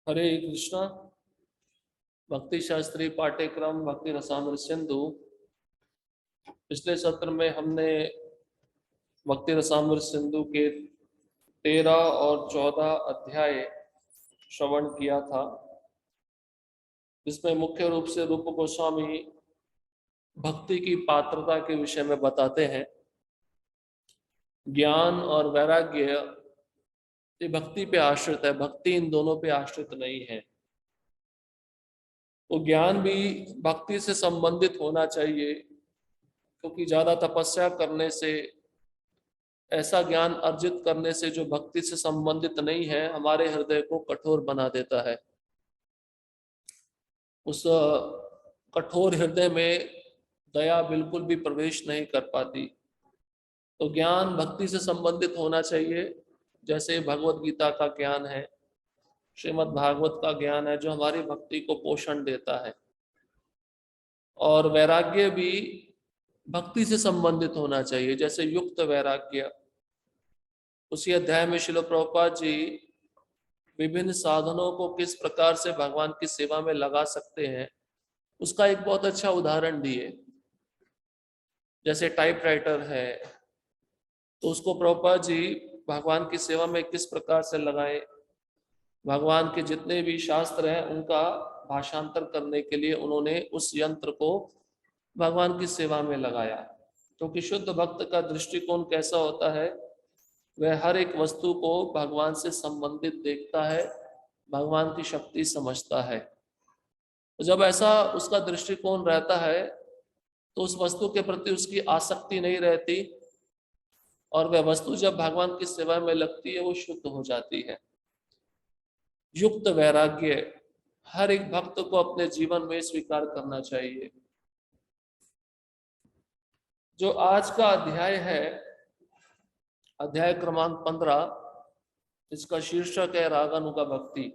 हरे कृष्णा। भक्ति शास्त्री पाठ्यक्रम भक्ति रसामृत सिंधु। पिछले सत्र में हमने भक्ति रसामृत सिंधु के 13 और 14 अध्याय श्रवण किया था, जिसमें मुख्य रूप से रूप गोस्वामी भक्ति की पात्रता के विषय में बताते हैं। ज्ञान और वैराग्य ये भक्ति पे आश्रित है, भक्ति इन दोनों पे आश्रित नहीं है। तो ज्ञान भी भक्ति से संबंधित होना चाहिए, क्योंकि ज्यादा तपस्या करने से, ऐसा ज्ञान अर्जित करने से जो भक्ति से संबंधित नहीं है, हमारे हृदय को कठोर बना देता है। उस कठोर हृदय में दया बिल्कुल भी प्रवेश नहीं कर पाती। तो ज्ञान भक्ति से संबंधित होना चाहिए, जैसे भगवत गीता का ज्ञान है, श्रीमद् भागवत का ज्ञान है, जो हमारी भक्ति को पोषण देता है। और वैराग्य भी भक्ति से संबंधित होना चाहिए, जैसे युक्त वैराग्य। उसी अध्याय में श्रील प्रभुपाद जी विभिन्न साधनों को किस प्रकार से भगवान की सेवा में लगा सकते हैं, उसका एक बहुत अच्छा उदाहरण दिए। जैसे टाइपराइटर है, तो उसको प्रभुपाद जी भगवान की सेवा में किस प्रकार से लगाए। भगवान के जितने भी शास्त्र हैं उनका भाषांतर करने के लिए उन्होंने उस यंत्र को भगवान की सेवा में लगाया। क्योंकि शुद्ध भक्त का दृष्टिकोण कैसा होता है, वह हर एक वस्तु को भगवान से संबंधित देखता है, भगवान की शक्ति समझता है। तो जब ऐसा उसका दृष्टिकोण रहता है, तो उस वस्तु के प्रति उसकी आसक्ति नहीं रहती, और वह वस्तु जब भगवान की सेवा में लगती है वो शुद्ध हो जाती है। युक्त वैराग्य हर एक भक्त को अपने जीवन में स्वीकार करना चाहिए। जो आज का अध्याय है, अध्याय क्रमांक 15, इसका शीर्षक है रागानुगा भक्ति।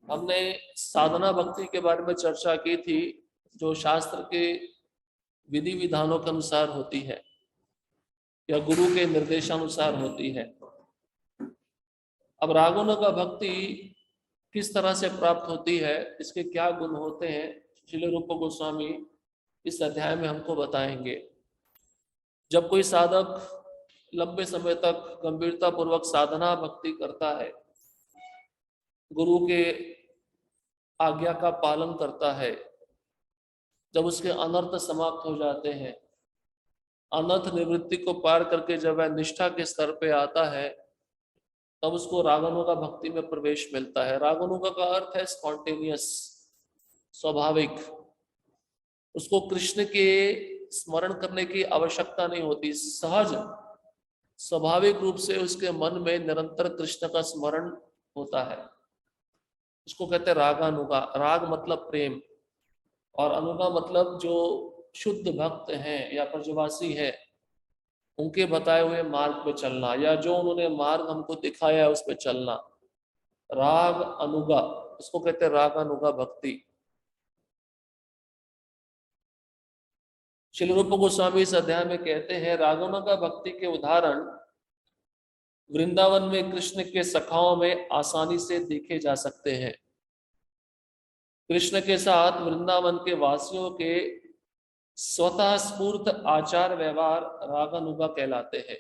हमने साधना भक्ति के बारे में चर्चा की थी, जो शास्त्र के विधि विधानों के अनुसार होती है या गुरु के निर्देशानुसार होती है। अब रागानुगा भक्ति किस तरह से प्राप्त होती है, इसके क्या गुण होते हैं, श्रील रूप गोस्वामी इस अध्याय में हमको बताएंगे। जब कोई साधक लंबे समय तक गंभीरता पूर्वक साधना भक्ति करता है, गुरु के आज्ञा का पालन करता है, जब उसके अनर्थ समाप्त हो जाते हैं, अनर्थ निवृत्ति को पार करके जब वह निष्ठा के स्तर पे आता है, तब उसको रागानुगा भक्ति में प्रवेश मिलता है। रागानुगा का अर्थ है स्पॉन्टेनियस, स्वाभाविक। उसको कृष्ण के स्मरण करने की आवश्यकता नहीं होती, सहज स्वाभाविक रूप से उसके मन में निरंतर कृष्ण का स्मरण होता है। उसको कहते हैं रागानुगा। राग मतलब प्रेम, और अनुगा मतलब जो शुद्ध भक्त हैं या ब्रजवासी है, उनके बताए हुए मार्ग पे चलना, या जो उन्होंने मार्ग हमको दिखाया है उस पे चलना। राग अनुगा, उसको कहते हैं रागानुगा भक्ति। श्रील रूप गोस्वामी इस अध्याय में कहते हैं, रागानुगा भक्ति के उदाहरण वृंदावन में कृष्ण के सखाओं में आसानी से देखे जा सकते हैं। कृष्ण के साथ वृंदावन के वासियों के स्वतः स्फूर्त आचार व्यवहार रागानुगा कहलाते हैं।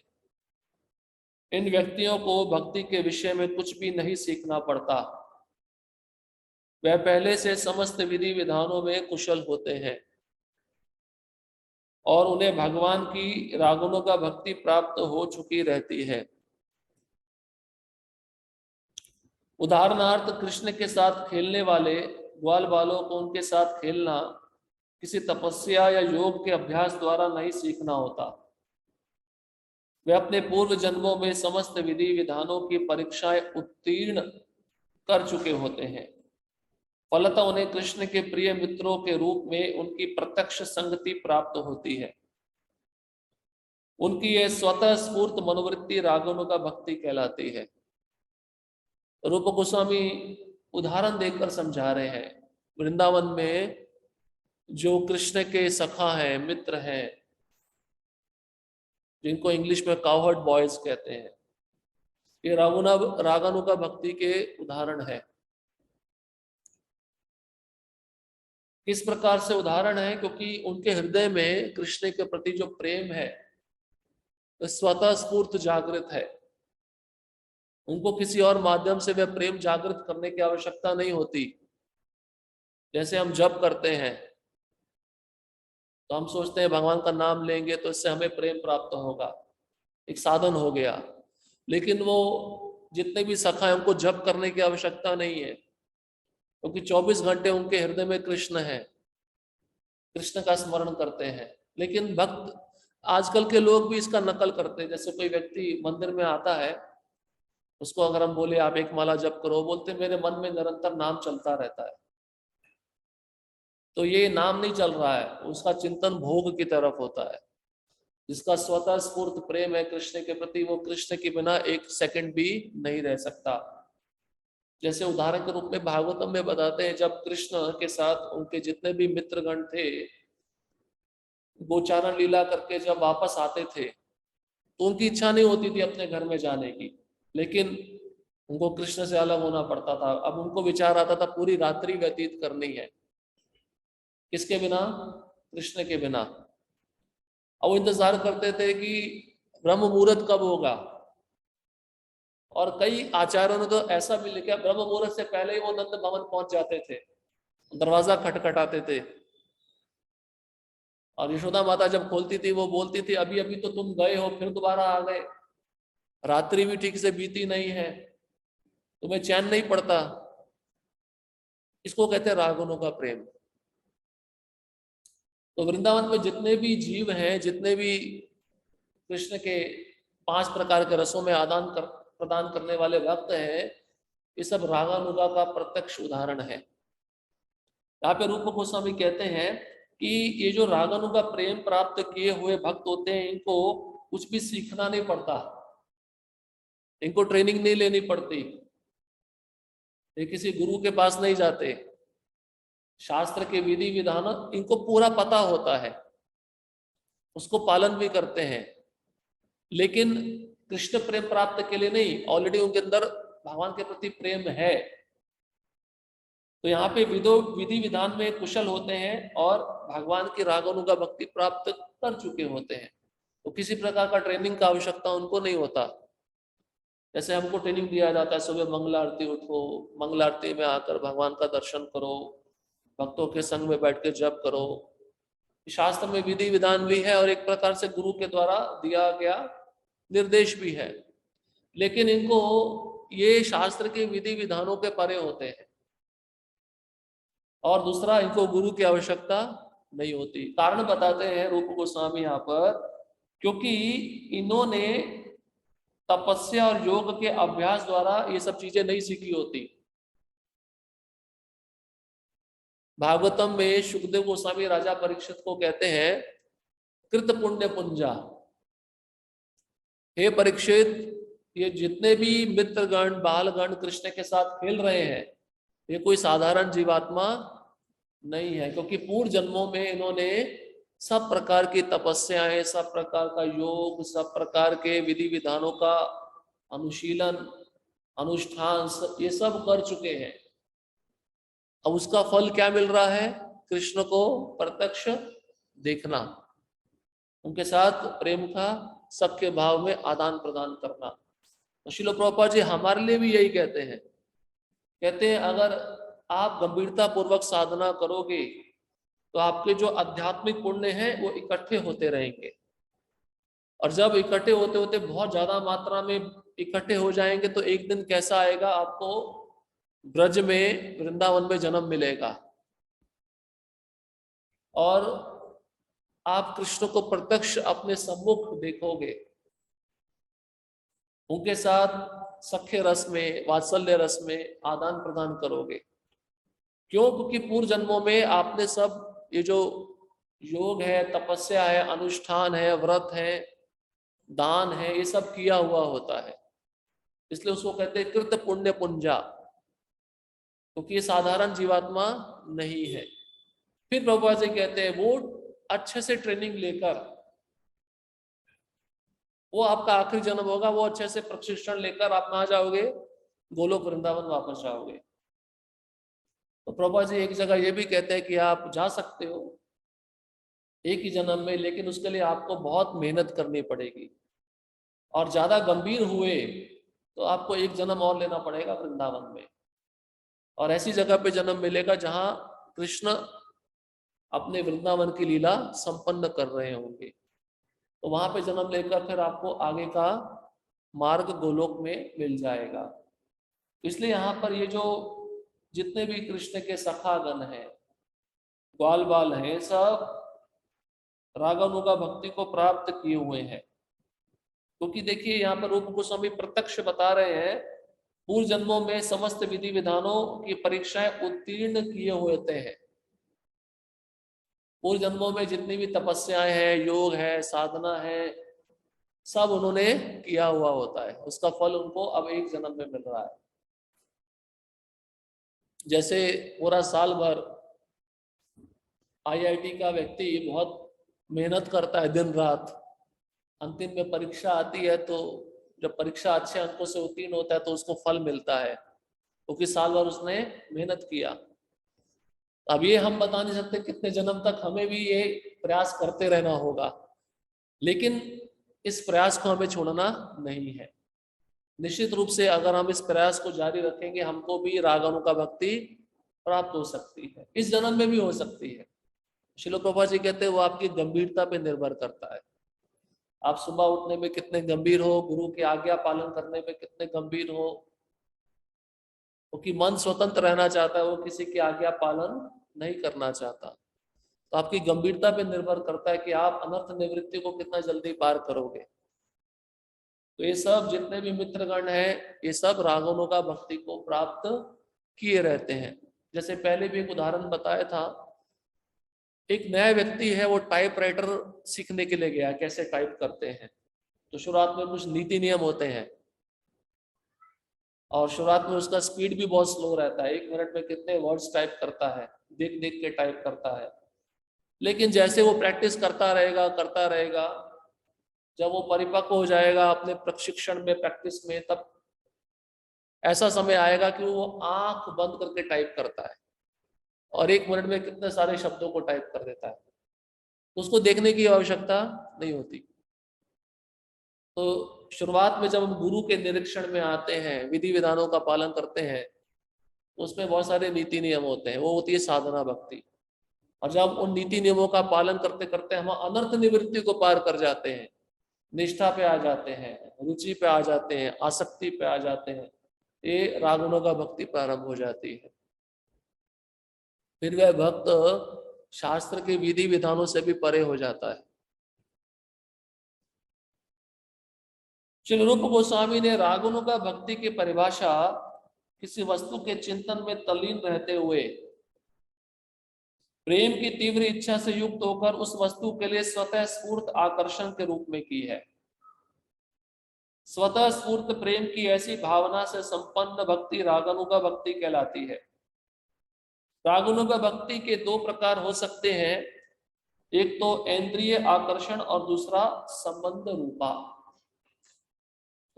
इन व्यक्तियों को भक्ति के विषय में कुछ भी नहीं सीखना पड़ता, वह पहले से समस्त विधि विधानों में कुशल होते हैं, और उन्हें भगवान की रागानुगा भक्ति प्राप्त हो चुकी रहती है। उदाहरणार्थ, कृष्ण के साथ खेलने वाले ग्वाल बालों को उनके साथ खेलना किसी तपस्या या योग के अभ्यास द्वारा नहीं सीखना होता। वे अपने पूर्व जन्मों में समस्त विधि विधानों की परीक्षाएं उत्तीर्ण कर चुके होते हैं। फलतः उन्हें कृष्ण के प्रिय मित्रों के रूप में उनकी प्रत्यक्ष संगति प्राप्त होती है। उनकी यह स्वतः स्फूर्त मनोवृत्ति रागानुगा भक्ति कहलाती है। रूप गोस्वामी उदाहरण देकर समझा रहे हैं। वृंदावन में जो कृष्ण के सखा हैं, मित्र हैं, जिनको इंग्लिश में कावर्ड बॉयज कहते हैं, ये रागानुगा भक्ति के उदाहरण है। किस प्रकार से उदाहरण है? क्योंकि उनके हृदय में कृष्ण के प्रति जो प्रेम है स्वतः स्फूर्त जागृत है। उनको किसी और माध्यम से वह प्रेम जागृत करने की आवश्यकता नहीं होती। जैसे हम जप करते हैं तो हम सोचते हैं भगवान का नाम लेंगे तो इससे हमें प्रेम प्राप्त होगा, एक साधन हो गया। लेकिन वो जितने भी सखा हैं उनको जप करने की आवश्यकता नहीं है, क्योंकि 24 घंटे उनके हृदय में कृष्ण है, कृष्ण का स्मरण करते हैं। लेकिन भक्त आजकल के लोग भी इसका नकल करते हैं। जैसे कोई व्यक्ति मंदिर में आता है, उसको अगर हम बोले आप एक माला जप करो, बोलते मेरे मन में निरंतर नाम चलता रहता है। तो ये नाम नहीं चल रहा है, उसका चिंतन भोग की तरफ होता है। जिसका स्वतः स्फूर्त प्रेम है कृष्ण के प्रति, वो कृष्ण के बिना एक सेकंड भी नहीं रह सकता। जैसे उदाहरण के रूप में भागवतम में बताते हैं, जब कृष्ण के साथ उनके जितने भी मित्रगण थे गोचारण लीला करके जब वापस आते थे, तो उनकी इच्छा नहीं होती थी अपने घर में जाने की, लेकिन उनको कृष्ण से अलग होना पड़ता था। अब उनको विचार आता था पूरी रात्रि व्यतीत करनी है, किसके बिना? कृष्ण के बिना। अब वो इंतजार करते थे कि ब्रह्म मुहूर्त कब होगा। और कई आचार्यों ने तो ऐसा भी लिखा, ब्रह्म मुहूर्त से पहले ही वो नंद भवन पहुंच जाते थे, दरवाजा खटखटाते थे। और यशोदा माता जब खोलती थी वो बोलती थी अभी अभी तो तुम गए हो, फिर दोबारा आ गए, रात्रि भी ठीक से बीती नहीं है, तुम्हें चैन नहीं पड़ता। इसको कहते हैं रागुनों का प्रेम। तो वृंदावन में जितने भी जीव हैं, जितने भी कृष्ण के 5 प्रकार के रसों में प्रदान करने वाले भक्त हैं, ये सब रागानुगा का प्रत्यक्ष उदाहरण है। यहाँ पे रूप गोस्वामी कहते हैं कि ये जो रागानुगा प्रेम प्राप्त किए हुए भक्त होते हैं, इनको कुछ भी सीखना नहीं पड़ता, इनको ट्रेनिंग नहीं लेनी पड़ती, ये किसी गुरु के पास नहीं जाते। शास्त्र के विधि विधान इनको पूरा पता होता है, उसको पालन भी करते हैं। लेकिन कृष्ण प्रेम प्राप्त के लिए नहीं, ऑलरेडी उनके अंदर भगवान के प्रति प्रेम है। तो यहाँ पे विधि विधान में कुशल होते हैं और भगवान की रागानुगा भक्ति प्राप्त कर चुके होते हैं, तो किसी प्रकार का ट्रेनिंग का आवश्यकता उनको नहीं होता। जैसे हमको ट्रेनिंग दिया जाता है, सुबह मंगल आरती उठो, मंगल आरती में आकर भगवान का दर्शन करो, भक्तों के संग में बैठ के जप करो। शास्त्र में विधि विधान भी है और एक प्रकार से गुरु के द्वारा दिया गया निर्देश भी है। लेकिन इनको ये शास्त्र के विधि विधानों के परे होते हैं, और दूसरा इनको गुरु की आवश्यकता नहीं होती। कारण बताते हैं रूप गोस्वामी यहाँ पर, क्योंकि इन्होंने तपस्या और योग के अभ्यास द्वारा ये सब चीजें नहीं सीखी होती। भागवतम में सुखदेव गोस्वामी राजा परीक्षित को कहते हैं कृत पुण्य पुंजा, हे परीक्षित, ये जितने भी मित्रगण बालगण कृष्ण के साथ खेल रहे हैं, ये कोई साधारण जीवात्मा नहीं है, क्योंकि पूर्व जन्मों में इन्होंने सब प्रकार की तपस्याएं, सब प्रकार का योग, सब प्रकार के विधि विधानों का अनुशीलन, अनुष्ठान, ये सब कर चुके हैं। अब उसका फल क्या मिल रहा है? कृष्ण को प्रत्यक्ष देखना, उनके साथ प्रेम का सबके भाव में आदान प्रदान करना। तो श्रील प्रभुपाद जी हमारे लिए भी यही कहते हैं, कहते हैं अगर आप गंभीरता पूर्वक साधना करोगे तो आपके जो आध्यात्मिक पुण्य हैं वो इकट्ठे होते रहेंगे, और जब इकट्ठे होते होते बहुत ज्यादा मात्रा में इकट्ठे हो जाएंगे तो एक दिन कैसा आएगा, आपको ब्रज में वृंदावन में जन्म मिलेगा और आप कृष्ण को प्रत्यक्ष अपने सम्मुख देखोगे, उनके साथ सख्य रस में, वात्सल्य रस में आदान प्रदान करोगे। क्यों? क्योंकि पूर्व जन्मों में आपने सब ये जो योग है, तपस्या है, अनुष्ठान है, व्रत है, दान है, ये सब किया हुआ होता है। इसलिए उसको कहते हैं कृत पुण्य पुंजा, क्योंकि ये साधारण जीवात्मा नहीं है। फिर प्रभुपाद जी कहते हैं वो अच्छे से ट्रेनिंग लेकर वो आपका आखिरी जन्म होगा, वो अच्छे से प्रशिक्षण लेकर आप कहाँ जाओगे, गोलोक वृंदावन वापस जाओगे। तो प्रभुपाद जी एक जगह ये भी कहते हैं कि आप जा सकते हो एक ही जन्म में, लेकिन उसके लिए आपको बहुत मेहनत करनी पड़ेगी, और ज्यादा गंभीर हुए तो आपको एक जन्म और लेना पड़ेगा वृंदावन में, और ऐसी जगह पे जन्म मिलेगा जहां कृष्ण अपने वृंदावन की लीला संपन्न कर रहे होंगे। तो वहां पे जन्म लेकर फिर आपको आगे का मार्ग गोलोक में मिल जाएगा। इसलिए यहाँ पर ये जो जितने भी कृष्ण के सखागण हैं, ग्वाल बाल हैं, सब रागानुगा भक्ति को प्राप्त किए हुए हैं। क्योंकि देखिए यहाँ पर रूप गोस्वामी प्रत्यक्ष बता रहे हैं, पूर्व जन्मों में समस्त विधि विधानों की परीक्षाएं उत्तीर्ण किए होते हैं। पूर्व जन्मों में जितनी भी तपस्याएं हैं, योग है, साधना है, सब उन्होंने किया हुआ होता है, उसका फल उनको अब एक जन्म में मिल रहा है। जैसे पूरा साल भर आईआईटी का व्यक्ति बहुत मेहनत करता है दिन रात, अंतिम में परीक्षा आती है तो जब परीक्षा अच्छे अंकों से उत्तीर्ण होता है तो उसको फल मिलता है, क्योंकि साल भर उसने मेहनत किया। अब ये हम बता नहीं सकते कितने जन्म तक हमें भी ये प्रयास करते रहना होगा, लेकिन इस प्रयास को हमें छोड़ना नहीं है। निश्चित रूप से अगर हम इस प्रयास को जारी रखेंगे, हमको भी रागानु का भक्ति प्राप्त हो सकती है, इस जन्म में भी हो सकती है। श्रील प्रभुपाद जी कहते हैं वो आपकी गंभीरता पे निर्भर करता है। आप सुबह उठने में कितने गंभीर हो, गुरु की आज्ञा पालन करने में कितने गंभीर हो, क्योंकि मन स्वतंत्र रहना चाहता है, वो किसी की आज्ञा पालन नहीं करना चाहता। तो आपकी गंभीरता पे निर्भर करता है कि आप अनर्थ निवृत्ति को कितना जल्दी पार करोगे। तो ये सब जितने भी मित्रगण हैं, ये सब रागों का भक्ति को प्राप्त किए रहते हैं। जैसे पहले भी एक उदाहरण बताया था, एक नया व्यक्ति है, वो टाइपराइटर सीखने के लिए गया, कैसे टाइप करते हैं। तो शुरुआत में कुछ नीति नियम होते हैं, और शुरुआत में उसका स्पीड भी बहुत स्लो रहता है, 1 मिनट में कितने वर्ड्स टाइप करता है, देख देख के टाइप करता है। लेकिन जैसे वो प्रैक्टिस करता रहेगा, जब वो परिपक्व हो जाएगा अपने प्रशिक्षण में, प्रैक्टिस में, तब ऐसा समय आएगा कि वो आंख बंद करके टाइप करता है और 1 मिनट में कितने सारे शब्दों को टाइप कर देता है। तो उसको देखने की आवश्यकता नहीं होती। तो शुरुआत में जब हम गुरु के निरीक्षण में आते हैं, विधि विधानों का पालन करते हैं, तो उसमें बहुत सारे नीति नियम होते हैं, वो होती है साधना भक्ति। और जब उन नीति नियमों का पालन करते करते हम अनर्थ निवृत्ति को पार कर जाते हैं, निष्ठा पे आ जाते हैं, रुचि पे आ जाते हैं, आसक्ति पे आ जाते हैं, ये रागुणों का भक्ति प्रारंभ हो जाती है। फिर वह भक्त शास्त्र के विधि विधानों से भी परे हो जाता है। श्री रूप गोस्वामी ने रागुणों का भक्ति की परिभाषा किसी वस्तु के चिंतन में तल्लीन रहते हुए प्रेम की तीव्र इच्छा से युक्त होकर उस वस्तु के लिए स्वतः स्फूर्त आकर्षण के रूप में की है। स्वतः स्फूर्त प्रेम की ऐसी भावना से संपन्न भक्ति रागानुगा भक्ति कहलाती है। रागानुगा भक्ति के 2 प्रकार हो सकते हैं, एक तो इंद्रिय आकर्षण और दूसरा संबंध रूपा।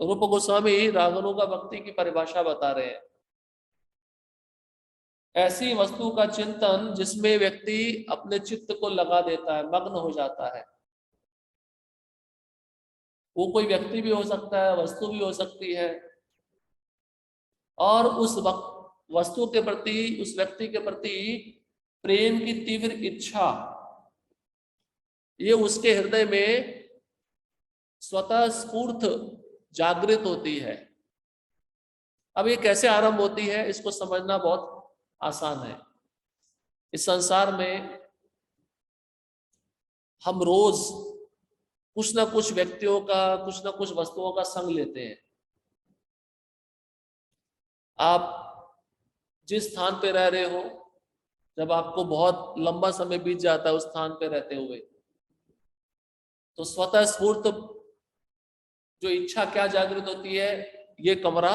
रूप गोस्वामी रागानुगा भक्ति की परिभाषा बता रहे हैं, ऐसी वस्तु का चिंतन जिसमें व्यक्ति अपने चित्त को लगा देता है, मग्न हो जाता है। वो कोई व्यक्ति भी हो सकता है, वस्तु भी हो सकती है, और उस वस्तु के प्रति, उस व्यक्ति के प्रति प्रेम की तीव्र इच्छा, ये उसके हृदय में स्वतः स्फूर्त जागृत होती है। अब ये कैसे आरंभ होती है, इसको समझना बहुत आसान है। इस संसार में हम रोज कुछ ना कुछ व्यक्तियों का, कुछ ना कुछ वस्तुओं का संग लेते हैं। आप जिस स्थान पे रह रहे हो, जब आपको बहुत लंबा समय बीत जाता है उस स्थान पे रहते हुए, तो स्वतः स्फूर्त जो इच्छा क्या जागृत होती है, ये कमरा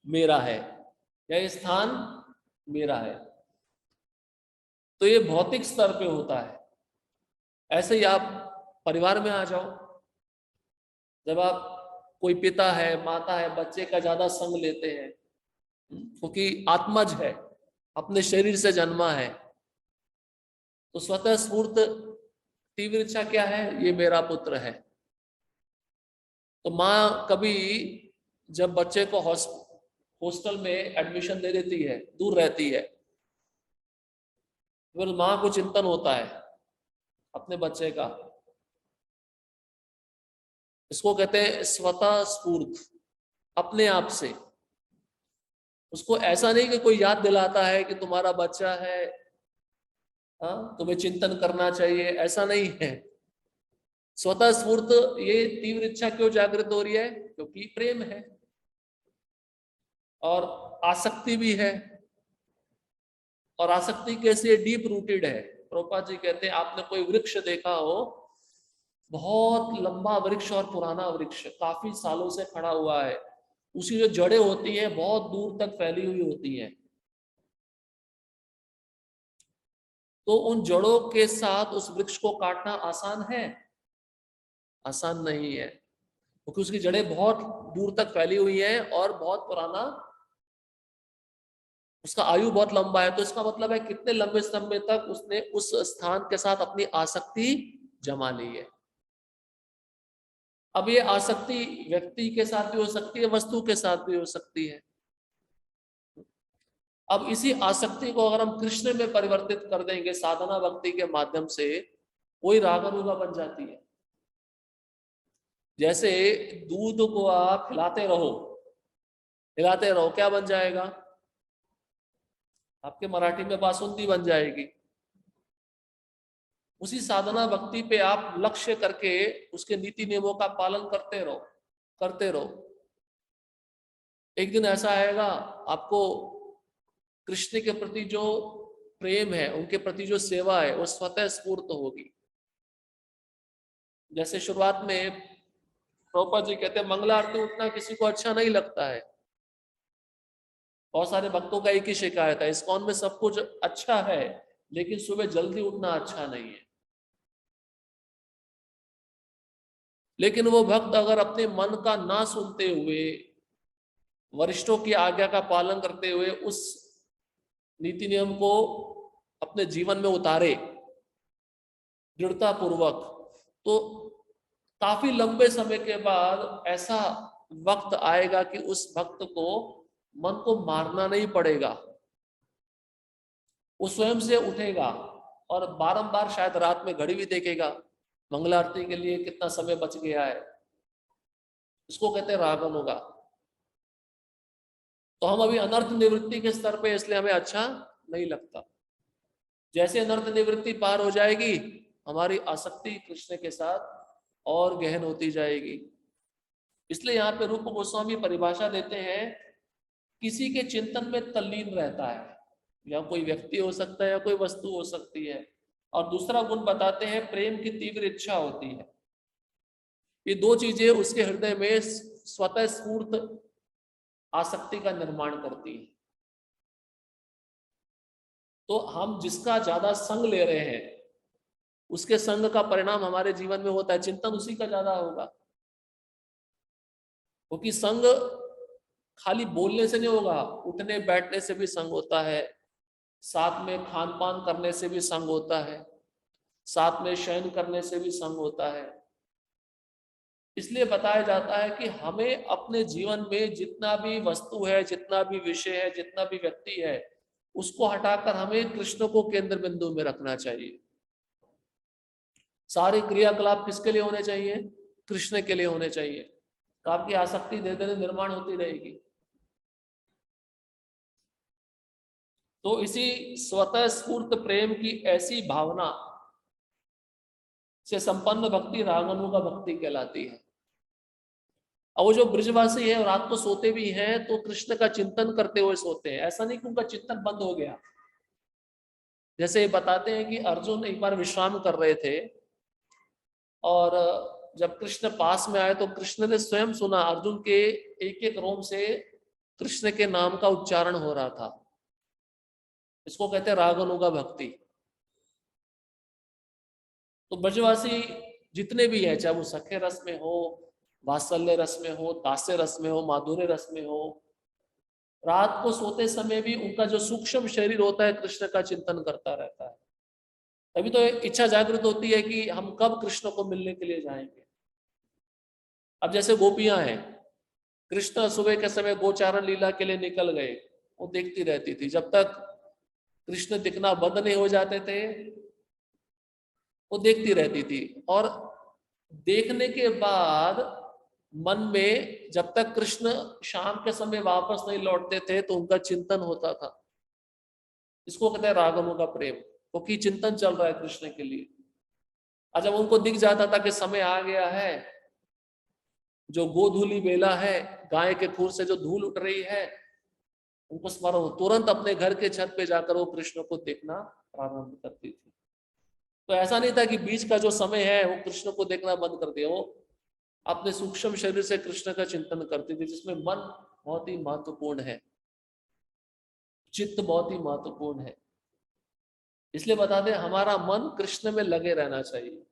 मेरा है या ये स्थान मेरा है। तो ये भौतिक स्तर पे होता है। ऐसे ही आप परिवार में आ जाओ, जब आप कोई पिता है, माता है, बच्चे का ज्यादा संग लेते हैं, क्योंकि आत्मज है, अपने शरीर से जन्मा है, तो स्वतः स्फूर्त तीव्र इच्छा क्या है? ये मेरा पुत्र है। तो माँ कभी जब बच्चे को हॉस्टल में एडमिशन दे देती है, दूर रहती है, फिर माँ को चिंतन होता है अपने बच्चे का। इसको कहते हैं स्वतः स्फूर्त, अपने आप से। उसको ऐसा नहीं कि कोई याद दिलाता है कि तुम्हारा बच्चा है, हाँ तुम्हें चिंतन करना चाहिए, ऐसा नहीं है। स्वतः स्फूर्त ये तीव्र इच्छा क्यों जागृत हो रही है? क्योंकि प्रेम है और आसक्ति भी है। और आसक्ति कैसे? डीप रूटेड है। प्रभुपाद जी कहते हैं आपने कोई वृक्ष देखा हो, बहुत लंबा वृक्ष और पुराना वृक्ष, काफी सालों से खड़ा हुआ है, उसकी जो जड़ें होती हैं बहुत दूर तक फैली हुई होती हैं, तो उन जड़ों के साथ उस वृक्ष को काटना आसान है? आसान नहीं है, क्योंकि उसकी जड़ें बहुत दूर तक फैली हुई हैं और बहुत पुराना, उसका आयु बहुत लंबा है। तो इसका मतलब है कितने लंबे समय तक उसने उस स्थान के साथ अपनी आसक्ति जमा ली है। अब ये आसक्ति व्यक्ति के साथ भी हो सकती है, वस्तु के साथ भी हो सकती है। अब इसी आसक्ति को अगर हम कृष्ण में परिवर्तित कर देंगे साधना भक्ति के माध्यम से, वही रागानुगा बन जाती है। जैसे दूध को आप हिलाते रहो, हिलाते रहो, क्या बन जाएगा? आपके मराठी में बासुंदी बन जाएगी। उसी साधना भक्ति पे आप लक्ष्य करके उसके नीति नियमों का पालन करते रहो, करते रहो। एक दिन ऐसा आएगा, आपको कृष्ण के प्रति जो प्रेम है, उनके प्रति जो सेवा है, वो स्वतः स्फूर्त होगी। जैसे शुरुआत में प्रभुपाद जी कहते हैं मंगला आरती उठना किसी को अच्छा नहीं लगता है। बहुत सारे भक्तों का एक ही शिकायत है, इस्कॉन में सब कुछ अच्छा है लेकिन सुबह जल्दी उठना अच्छा नहीं है। लेकिन वो भक्त अगर अपने मन का ना सुनते हुए, वरिष्ठों की आज्ञा का पालन करते हुए उस नीति नियम को अपने जीवन में उतारे दृढ़ता पूर्वक, तो काफी लंबे समय के बाद ऐसा वक्त आएगा कि उस भक्त को मन को मारना नहीं पड़ेगा। वो स्वयं से उठेगा और बारंबार शायद रात में घड़ी भी देखेगा, मंगला आरती के लिए कितना समय बच गया है। इसको कहते हैं रागानुगा। तो हम अभी अनर्थ निवृत्ति के स्तर पे, इसलिए हमें अच्छा नहीं लगता। जैसे अनर्थ निवृत्ति पार हो जाएगी, हमारी आसक्ति कृष्ण के साथ और गहन होती जाएगी। इसलिए यहाँ पे रूप गोस्वामी परिभाषा देते हैं, किसी के चिंतन में तल्लीन रहता है, या कोई व्यक्ति हो सकता है या कोई वस्तु हो सकती है। और दूसरा गुण बताते हैं प्रेम की तीव्र इच्छा होती है। ये दो चीजें उसके हृदय में स्वतः स्फूर्त आसक्ति का निर्माण करती है। तो हम जिसका ज्यादा संग ले रहे हैं, उसके संग का परिणाम हमारे जीवन में होता है, चिंतन उसी का ज्यादा होगा। क्योंकि संग खाली बोलने से नहीं होगा, उठने बैठने से भी संग होता है, साथ में खान पान करने से भी संग होता है, साथ में शयन करने से भी संग होता है। इसलिए बताया जाता है कि हमें अपने जीवन में जितना भी वस्तु है, जितना भी विषय है, जितना भी व्यक्ति है, उसको हटाकर हमें कृष्ण को केंद्र बिंदु में रखना चाहिए। सारे क्रियाकलाप किसके लिए होने चाहिए? कृष्ण के लिए होने चाहिए। तो आपकी आसक्ति धीरे धीरे निर्माण होती रहेगी। तो इसी स्वतः स्फूर्त प्रेम की ऐसी भावना से संपन्न भक्ति रागानुगा भक्ति कहलाती है। और वो जो ब्रजवासी है और रात को सोते भी हैं तो कृष्ण का चिंतन करते हुए सोते हैं, ऐसा नहीं कि उनका चिंतन बंद हो गया। जैसे बताते हैं कि अर्जुन एक बार विश्राम कर रहे थे और जब कृष्ण पास में आए तो कृष्ण ने स्वयं सुना अर्जुन के एक एक रोम से कृष्ण के नाम का उच्चारण हो रहा था। इसको कहते हैं रागानुगा भक्ति। तो ब्रजवासी जितने भी हैं, चाहे वो सखे रस में हो, वात्सल्य रस में हो, दास्य रस में हो, माधुर्य रस में हो। रात को सोते समय भी उनका जो सूक्ष्म शरीर होता है कृष्ण का चिंतन करता रहता है। तभी तो एक इच्छा जागृत होती है कि हम कब कृष्ण को मिलने के लिए जाएंगे। अब जैसे गोपियां हैं, कृष्ण सुबह के समय गोचारण लीला के लिए निकल गए, वो देखती रहती थी जब तक कृष्ण दिखना बंद नहीं हो जाते थे, वो देखती रहती थी। और देखने के बाद मन में जब तक कृष्ण शाम के समय वापस नहीं लौटते थे तो उनका चिंतन होता था। इसको कहते हैं रागमों का प्रेम, क्योंकि चिंतन चल रहा है कृष्ण के लिए। और जब उनको दिख जाता था कि समय आ गया है, जो गोधूली बेला है, गाय के खुर से जो धूल उठ रही है, उनको स्मरण हो, तुरंत अपने घर के छत पे जाकर वो कृष्ण को देखना प्रारंभ करती थी। तो ऐसा नहीं था कि बीच का जो समय है वो कृष्ण को देखना बंद कर दिया, वो अपने सूक्ष्म शरीर से कृष्ण का चिंतन करती थी, जिसमें मन बहुत ही महत्वपूर्ण है, चित्त बहुत ही महत्वपूर्ण है। इसलिए बता दें, हमारा मन कृष्ण में लगे रहना चाहिए।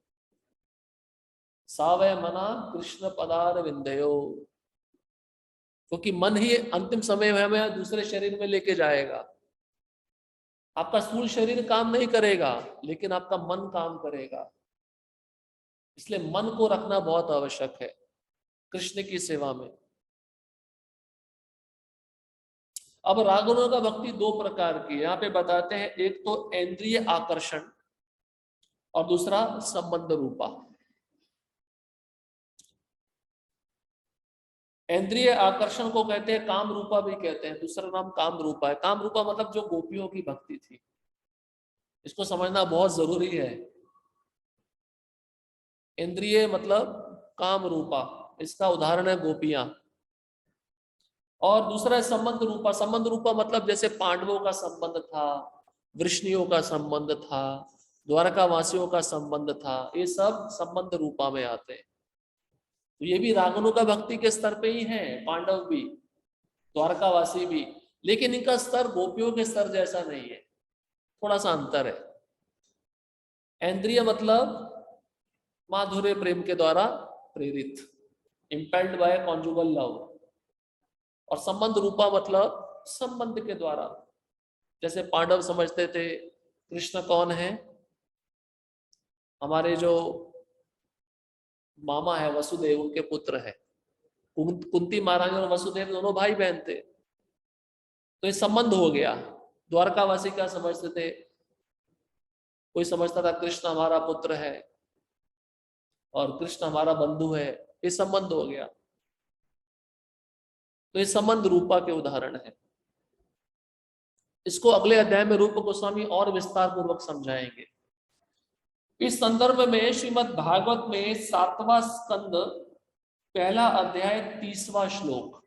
सावय मना कृष्ण पदार विंदयो, क्योंकि मन ही अंतिम समय में हमें दूसरे शरीर में लेके जाएगा। आपका स्थूल शरीर काम नहीं करेगा, लेकिन आपका मन काम करेगा। इसलिए मन को रखना बहुत आवश्यक है कृष्ण की सेवा में। अब रागुणों का भक्ति दो प्रकार की यहाँ पे बताते हैं, एक तो इंद्रिय आकर्षण और दूसरा संबंध रूपा। इंद्रिय आकर्षण को कहते हैं काम रूपा भी कहते हैं, दूसरा नाम काम रूपा है। काम रूपा मतलब जो गोपियों की भक्ति थी, इसको समझना बहुत जरूरी है। इंद्रिय मतलब काम रूपा, इसका उदाहरण है गोपियां। और दूसरा है संबंध रूपा। संबंध रूपा मतलब जैसे पांडवों का संबंध था, वृष्णियों का संबंध था, द्वारका वासियों का संबंध था, ये सब संबंध रूपा में आते हैं। तो ये भी रागुणों का भक्ति के स्तर पे ही है, पांडव भी, द्वारकावासी भी, लेकिन इनका स्तर गोपियों के स्तर जैसा नहीं है, थोड़ा सा अंतर है। इंद्रिय मतलब माधुर्य प्रेम के द्वारा प्रेरित, इम्पेल्ड बाय कॉन्जुगल लव। और संबंध रूपा मतलब संबंध के द्वारा, जैसे पांडव समझते थे कृष्ण कौन है, हमारे जो मामा है वसुदेव, उनके पुत्र है। कुंती महारानी और वसुदेव दोनों भाई बहन थे, तो ये संबंध हो गया। द्वारकावासी क्या समझते थे, कोई समझता था कृष्ण हमारा पुत्र है और कृष्ण हमारा बंधु है, ये संबंध हो गया। तो ये संबंध रूपा के उदाहरण है। इसको अगले अध्याय में रूप गोस्वामी और विस्तार पूर्वक समझाएंगे। इस संदर्भ में श्रीमद् भागवत में 7वां स्कंद, पहला अध्याय, 30वां श्लोक,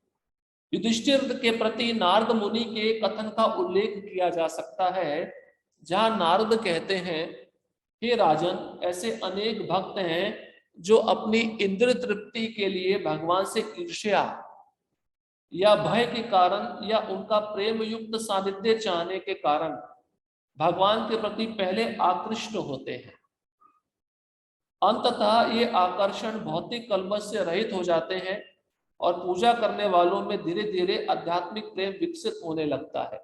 युधिष्ठिर के प्रति नारद मुनि के कथन का उल्लेख किया जा सकता है, जहां नारद कहते हैं, हे राजन, ऐसे अनेक भक्त हैं जो अपनी इंद्रिय तृप्ति के लिए भगवान से ईर्ष्या या भय के कारण या उनका प्रेम युक्त सानिध्य चाहने के कारण भगवान के प्रति पहले आकृष्ट होते हैं। अंततः ये आकर्षण भौतिक कलमश से रहित हो जाते हैं और पूजा करने वालों में धीरे धीरे आध्यात्मिक प्रेम विकसित होने लगता है,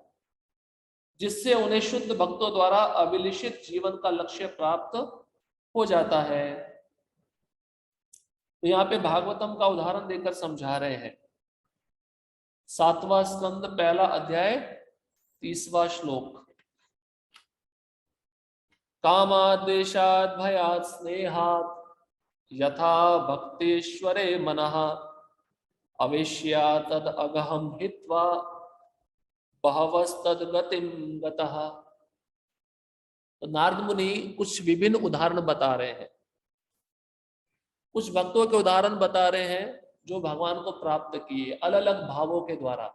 जिससे उन्हें शुद्ध भक्तों द्वारा अभिलिषित जीवन का लक्ष्य प्राप्त हो जाता है। तो यहाँ पे भागवतम का उदाहरण देकर समझा रहे हैं। 7वां स्कंद, पहला अध्याय, 30वां श्लोक, कामाद्वेषाद् भयात् स्नेहात् यथा भक्तेश्वरे मनः अवेश्या तद अगहम हित्वा बहवस्तद गतिम गतः। तो नारद मुनि कुछ विभिन्न उदाहरण बता रहे हैं, कुछ भक्तों के उदाहरण बता रहे हैं जो भगवान को प्राप्त किए अलग अलग भावों के द्वारा।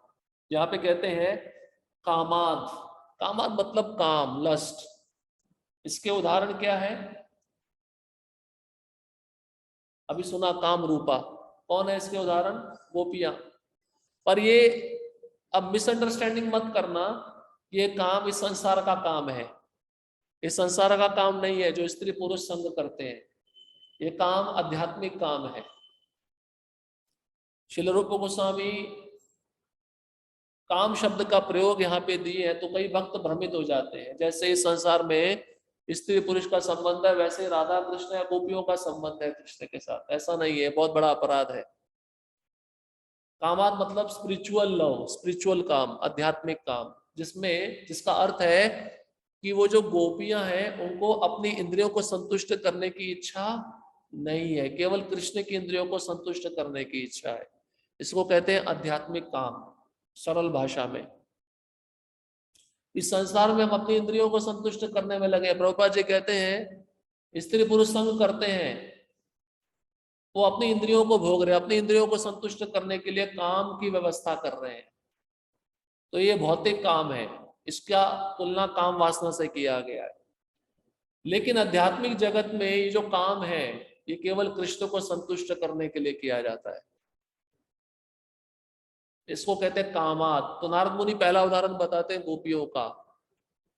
यहाँ पे कहते हैं कामाद, कामाद मतलब काम, लस्ट। इसके उदाहरण क्या है, अभी सुना काम रूपा, कौन है इसके उदाहरण, गोपियां। पर ये अब मिसअंडरस्टैंडिंग मत करना, ये काम इस संसार का काम है, इस संसार का काम नहीं है जो स्त्री पुरुष संग करते हैं, ये काम आध्यात्मिक काम है। श्रील रूप गोस्वामी काम शब्द का प्रयोग यहाँ पे दिए हैं तो कई भक्त भ्रमित हो जाते हैं। जैसे इस संसार में स्त्री पुरुष का संबंध है, वैसे राधा कृष्ण या गोपियों का संबंध है कृष्ण के साथ, ऐसा नहीं है, बहुत बड़ा अपराध है। कामात मतलब स्पिरिचुअल लव, स्पिरिचुअल काम, आध्यात्मिक काम, जिसका अर्थ है कि वो जो गोपियां हैं उनको अपनी इंद्रियों को संतुष्ट करने की इच्छा नहीं है, केवल कृष्ण की इंद्रियों को संतुष्ट करने की इच्छा है। इसको कहते हैं आध्यात्मिक काम, सरल भाषा में। इस संसार में हम अपनी इंद्रियों को संतुष्ट करने में लगे। प्रभुपाद जी कहते हैं स्त्री पुरुष संग करते हैं, वो अपनी इंद्रियों को भोग रहे, अपनी इंद्रियों को संतुष्ट करने के लिए काम की व्यवस्था कर रहे हैं, तो ये भौतिक काम है, इसका तुलना काम वासना से किया गया है। लेकिन आध्यात्मिक जगत में ये जो काम है ये केवल कृष्ण को संतुष्ट करने के लिए किया जाता है, इसको कहते हैं कामात। तो नारद मुनि पहला उदाहरण बताते हैं गोपियों का,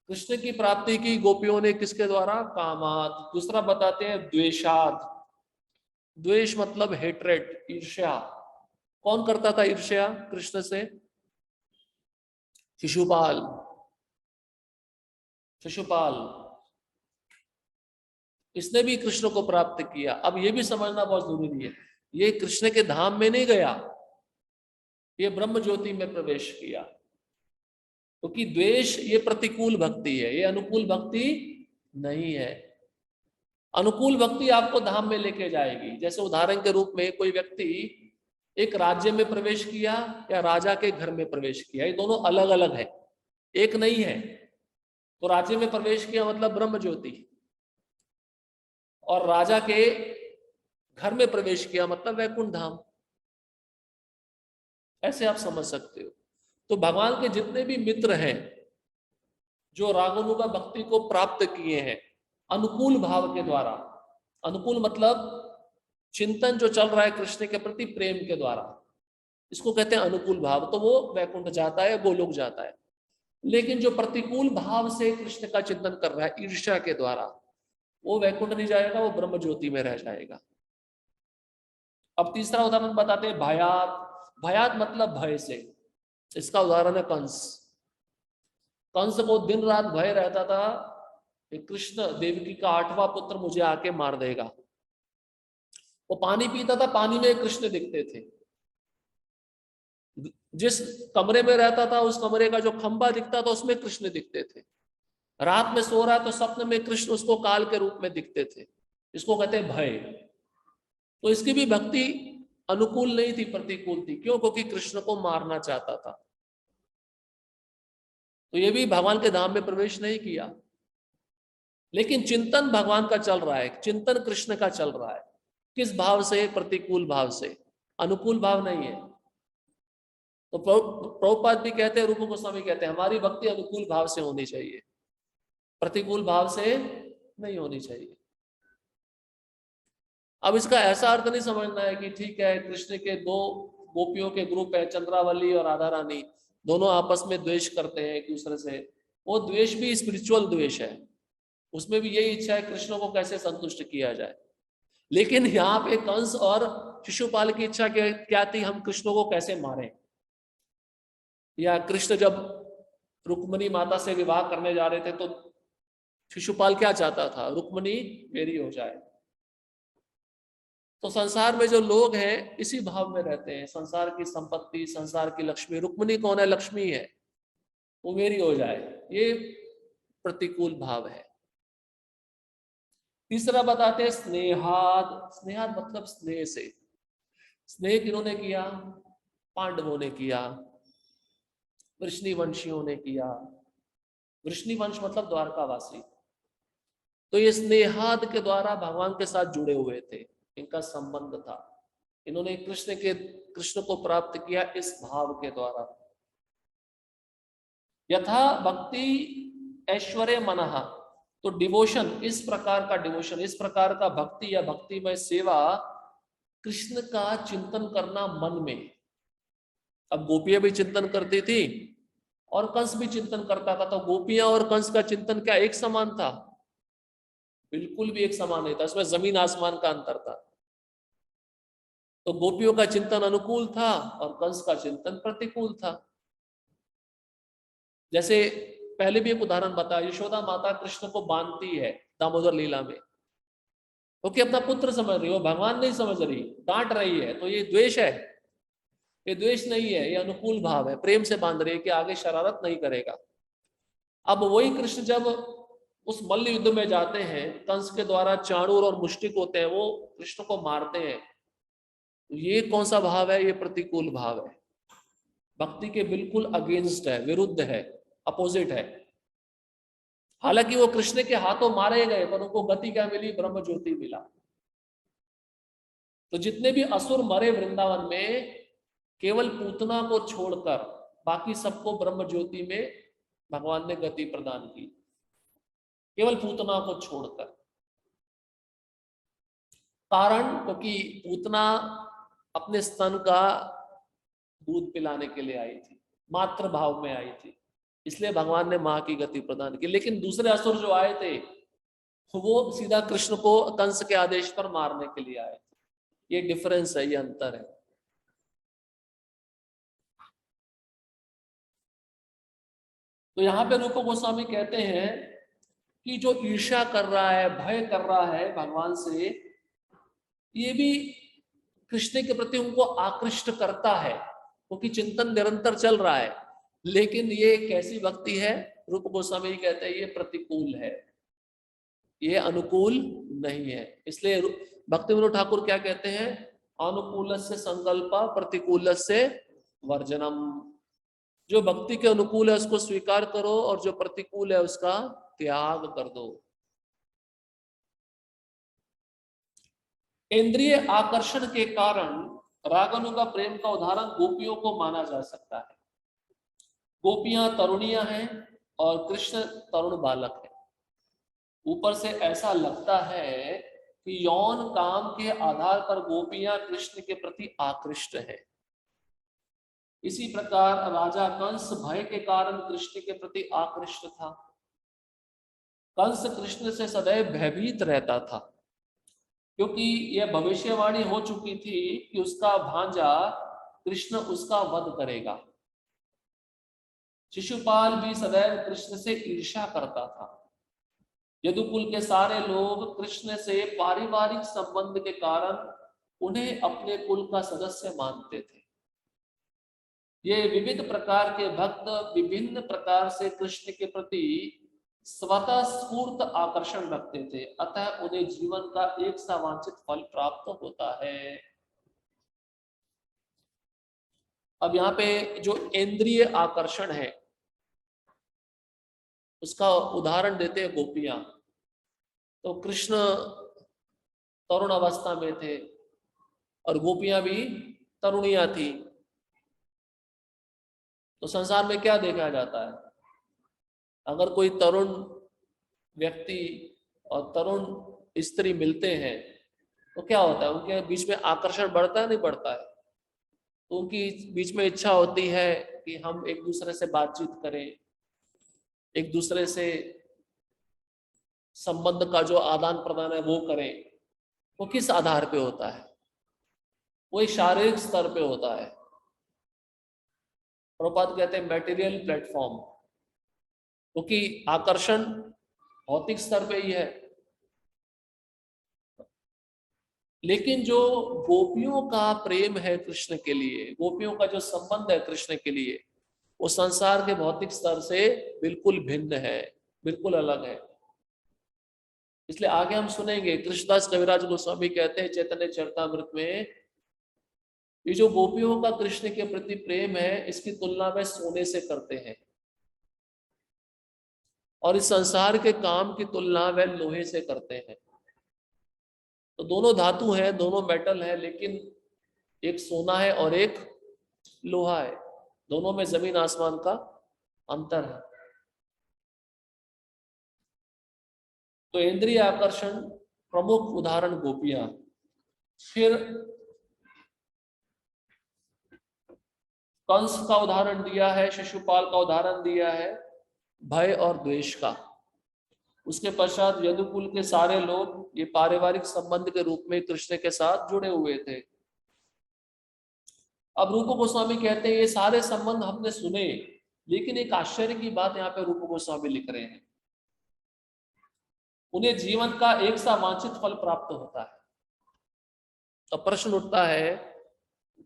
कृष्ण की प्राप्ति की गोपियों ने किसके द्वारा? कामात। दूसरा बताते हैं द्वेषात। द्वेष मतलब हेट्रेड, ईर्ष्या। कौन करता था ईर्ष्या कृष्ण से? शिशुपाल। शिशुपाल इसने भी कृष्ण को प्राप्त किया। अब ये भी समझना बहुत जरूरी है, ये कृष्ण के धाम में नहीं गया, ये ब्रह्म ज्योति में प्रवेश किया। क्योंकि द्वेष ये प्रतिकूल भक्ति है, ये अनुकूल भक्ति नहीं है। अनुकूल भक्ति आपको धाम में लेके जाएगी। जैसे उदाहरण के रूप में कोई व्यक्ति एक राज्य में प्रवेश किया या राजा के घर में प्रवेश किया, ये दोनों अलग अलग है, एक नहीं है। तो राज्य में प्रवेश किया मतलब ब्रह्म ज्योति, और राजा के घर में प्रवेश किया मतलब वैकुंठ धाम। ऐसे आप समझ सकते हो। तो भगवान के जितने भी मित्र हैं जो रागानुगा भक्ति को प्राप्त किए हैं अनुकूल भाव के द्वारा, अनुकूल मतलब चिंतन जो चल रहा है कृष्ण के प्रति प्रेम के द्वारा, इसको कहते हैं अनुकूल भाव, तो वो वैकुंठ जाता है, गोलोक जाता है। लेकिन जो प्रतिकूल भाव से कृष्ण का चिंतन कर रहा है ईर्ष्या के द्वारा, वो वैकुंठ नहीं जाएगा, वो ब्रह्म ज्योति में रह जाएगा। अब तीसरा उदाहरण बताते हैं भयात। भयात मतलब भय से। इसका उदाहरण है कंस। कंस को दिन रात भय रहता था कि कृष्ण देवकी का 8वां पुत्र मुझे आके मार देगा। वो पानी पीता था, पानी में कृष्ण दिखते थे। जिस कमरे में रहता था उस कमरे का जो खंभा दिखता था उसमें कृष्ण दिखते थे। रात में सो रहा है तो स्वप्न में कृष्ण उसको काल के रूप में दिखते थे। इसको कहते हैं भय। तो इसकी भी भक्ति अनुकूल नहीं थी, प्रतिकूल थी। क्यों? क्योंकि कृष्ण को मारना चाहता था। तो ये भी भगवान के धाम में प्रवेश नहीं किया। लेकिन चिंतन भगवान का चल रहा है, चिंतन कृष्ण का चल रहा है। किस भाव से? प्रतिकूल भाव से, अनुकूल भाव नहीं है। तो प्रभुपाद भी कहते हैं, रूप गोस्वामी कहते हैं हमारी भक्ति अनुकूल भाव से होनी चाहिए, प्रतिकूल भाव से नहीं होनी चाहिए। अब इसका ऐसा अर्थ नहीं समझना है कि ठीक है कृष्ण के दो गोपियों के ग्रुप है, चंद्रावली और राधा रानी, दोनों आपस में द्वेष करते हैं एक दूसरे से। वो द्वेष भी स्पिरिचुअल द्वेष है, उसमें भी यही इच्छा है कृष्ण को कैसे संतुष्ट किया जाए। लेकिन यहाँ पे कंस और शिशुपाल की इच्छा क्या थी? हम कृष्ण को कैसे मारें। या कृष्ण जब रुक्मणी माता से विवाह करने जा रहे थे तो शिशुपाल क्या चाहता था? रुक्मणी मेरी हो जाए। तो संसार में जो लोग हैं इसी भाव में रहते हैं, संसार की संपत्ति, संसार की लक्ष्मी। रुक्मणी कौन है? लक्ष्मी है, वो मेरी हो जाए, ये प्रतिकूल भाव है। तीसरा बताते हैं स्नेहाद। स्नेहाद मतलब स्नेह से। स्नेह किन्होंने किया? पांडवों ने किया, वृष्णिवंशियों ने किया। वृष्णिवंश मतलब द्वारकावासी। तो ये स्नेहाद के द्वारा भगवान के साथ जुड़े हुए थे, इनका संबंध था। इन्होंने कृष्ण को प्राप्त किया इस भाव के द्वारा। यथा भक्ति ऐश्वर्य मनः। तो डिवोशन, इस प्रकार का डिवोशन, इस प्रकार का भक्ति या भक्तिमय सेवा, कृष्ण का चिंतन करना मन में। अब गोपियां भी चिंतन करती थी और कंस भी चिंतन करता था, तो गोपियां और कंस का चिंतन क्या एक समान था? बिल्कुल भी एक समान नहीं था, उसमें जमीन आसमान का अंतर था। तो गोपियों का चिंतन अनुकूल था और कंस का चिंतन प्रतिकूल था। जैसे पहले भी एक उदाहरण बताया, यशोदा माता कृष्ण को बांधती है दामोदर लीला में, क्योंकि अपना पुत्र समझ रही हो, भगवान नहीं समझ रही, डांट रही है, तो ये द्वेष है? ये द्वेष नहीं है, ये अनुकूल भाव है, प्रेम से बांध रही है कि आगे शरारत नहीं करेगा। अब वही कृष्ण जब उस मल्ल युद्ध में जाते हैं, कंस के द्वारा चाणूर और मुष्टिक होते हैं, वो कृष्ण को मारते हैं, तो ये कौन सा भाव है? ये प्रतिकूल भाव है, भक्ति के बिल्कुल अगेंस्ट है, विरुद्ध है, अपोजिट है। हालांकि वो कृष्ण के हाथों मारे गए, पर उनको गति क्या मिली? ब्रह्म ज्योति मिला। तो जितने भी असुर मरे वृंदावन में, केवल पूतना को छोड़कर बाकी सबको ब्रह्म ज्योति में भगवान ने गति प्रदान की, केवल पूतना को छोड़कर। कारण, क्योंकि पूतना अपने स्तन का दूध पिलाने के लिए आई थी, मातृ भाव में आई थी, इसलिए भगवान ने मां की गति प्रदान की। लेकिन दूसरे असुर जो आए थे, वो सीधा कृष्ण को कंस के आदेश पर मारने के लिए आए थे। ये डिफरेंस है, ये अंतर है। तो यहाँ पे रूप गोस्वामी कहते हैं कि जो ईर्ष्या कर रहा है, भय कर रहा है भगवान से, ये भी कृष्ण के प्रति उनको आकृष्ट करता है, क्योंकि चिंतन निरंतर चल रहा है। लेकिन ये कैसी भक्ति है? रूप गोस्वामी कहते हैं ये प्रतिकूल है, ये अनुकूल नहीं है। इसलिए भक्ति विनोद ठाकुर क्या कहते हैं? अनुकूल से संकल्प, प्रतिकूल से वर्जनम। जो भक्ति के अनुकूल है उसको स्वीकार करो, और जो प्रतिकूल है उसका त्याग कर दो। इंद्रिय आकर्षण के कारण रागानुगा प्रेम का उदाहरण गोपियों को माना जा सकता है। गोपियां तरुणियां हैं और कृष्ण तरुण बालक है। ऊपर से ऐसा लगता है कि यौन काम के आधार पर गोपियां कृष्ण के प्रति आकृष्ट है। इसी प्रकार राजा कंस भय के कारण कृष्ण के प्रति आकृष्ट था। कंस कृष्ण से सदैव भयभीत रहता था, क्योंकि यह भविष्यवाणी हो चुकी थी कि उसका भांजा कृष्ण उसका वध करेगा। शिशुपाल भी सदैव कृष्ण से ईर्ष्या करता था। यदुकुल के सारे लोग कृष्ण से पारिवारिक संबंध के कारण उन्हें अपने कुल का सदस्य मानते थे। ये विविध प्रकार के भक्त विभिन्न प्रकार से कृष्ण के प्रति स्वतः स्फूर्त आकर्षण रखते थे, अतः उन्हें जीवन का एक सा वांछित फल प्राप्त होता है। अब यहाँ पे जो इंद्रिय आकर्षण है उसका उदाहरण देते हैं गोपियां। तो कृष्ण तरुण अवस्था में थे और गोपियां भी तरुणियां थी। तो संसार में क्या देखा जाता है? अगर कोई तरुण व्यक्ति और तरुण स्त्री मिलते हैं तो क्या होता है? उनके बीच में आकर्षण बढ़ता है, नहीं बढ़ता है? तो उनकी बीच में इच्छा होती है कि हम एक दूसरे से बातचीत करें, एक दूसरे से संबंध का जो आदान प्रदान है वो करें। वो किस आधार पे होता है? वो एक शारीरिक स्तर पे होता है। प्रभुपाद कहते हैं मटेरियल प्लेटफॉर्म, क्योंकि आकर्षण भौतिक स्तर पे ही है। लेकिन जो गोपियों का प्रेम है कृष्ण के लिए, गोपियों का जो संबंध है कृष्ण के लिए, वो संसार के भौतिक स्तर से बिल्कुल भिन्न है, बिल्कुल अलग है। इसलिए आगे हम सुनेंगे, कृष्णदास कविराज गोस्वामी कहते हैं चैतन्य चरितामृत में, ये जो गोपियों का कृष्ण के प्रति प्रेम है इसकी तुलना में सोने से करते हैं, और इस संसार के काम की तुलना वे लोहे से करते हैं। तो दोनों धातु हैं, दोनों मेटल है, लेकिन एक सोना है और एक लोहा है। दोनों में जमीन आसमान का अंतर है। तो इंद्रिय आकर्षण प्रमुख उदाहरण गोपियां। फिर कंस का उदाहरण दिया है, शिशुपाल का उदाहरण दिया है भय और द्वेष का। उसके पश्चात यदुकुल के सारे लोग ये पारिवारिक संबंध के रूप में कृष्ण के साथ जुड़े हुए थे। अब रूप गोस्वामी कहते हैं ये सारे संबंध हमने सुने, लेकिन एक आश्चर्य की बात यहाँ पे रूप गोस्वामी लिख रहे हैं, उन्हें जीवन का एक सा वांछित फल प्राप्त होता है। तो प्रश्न उठता है,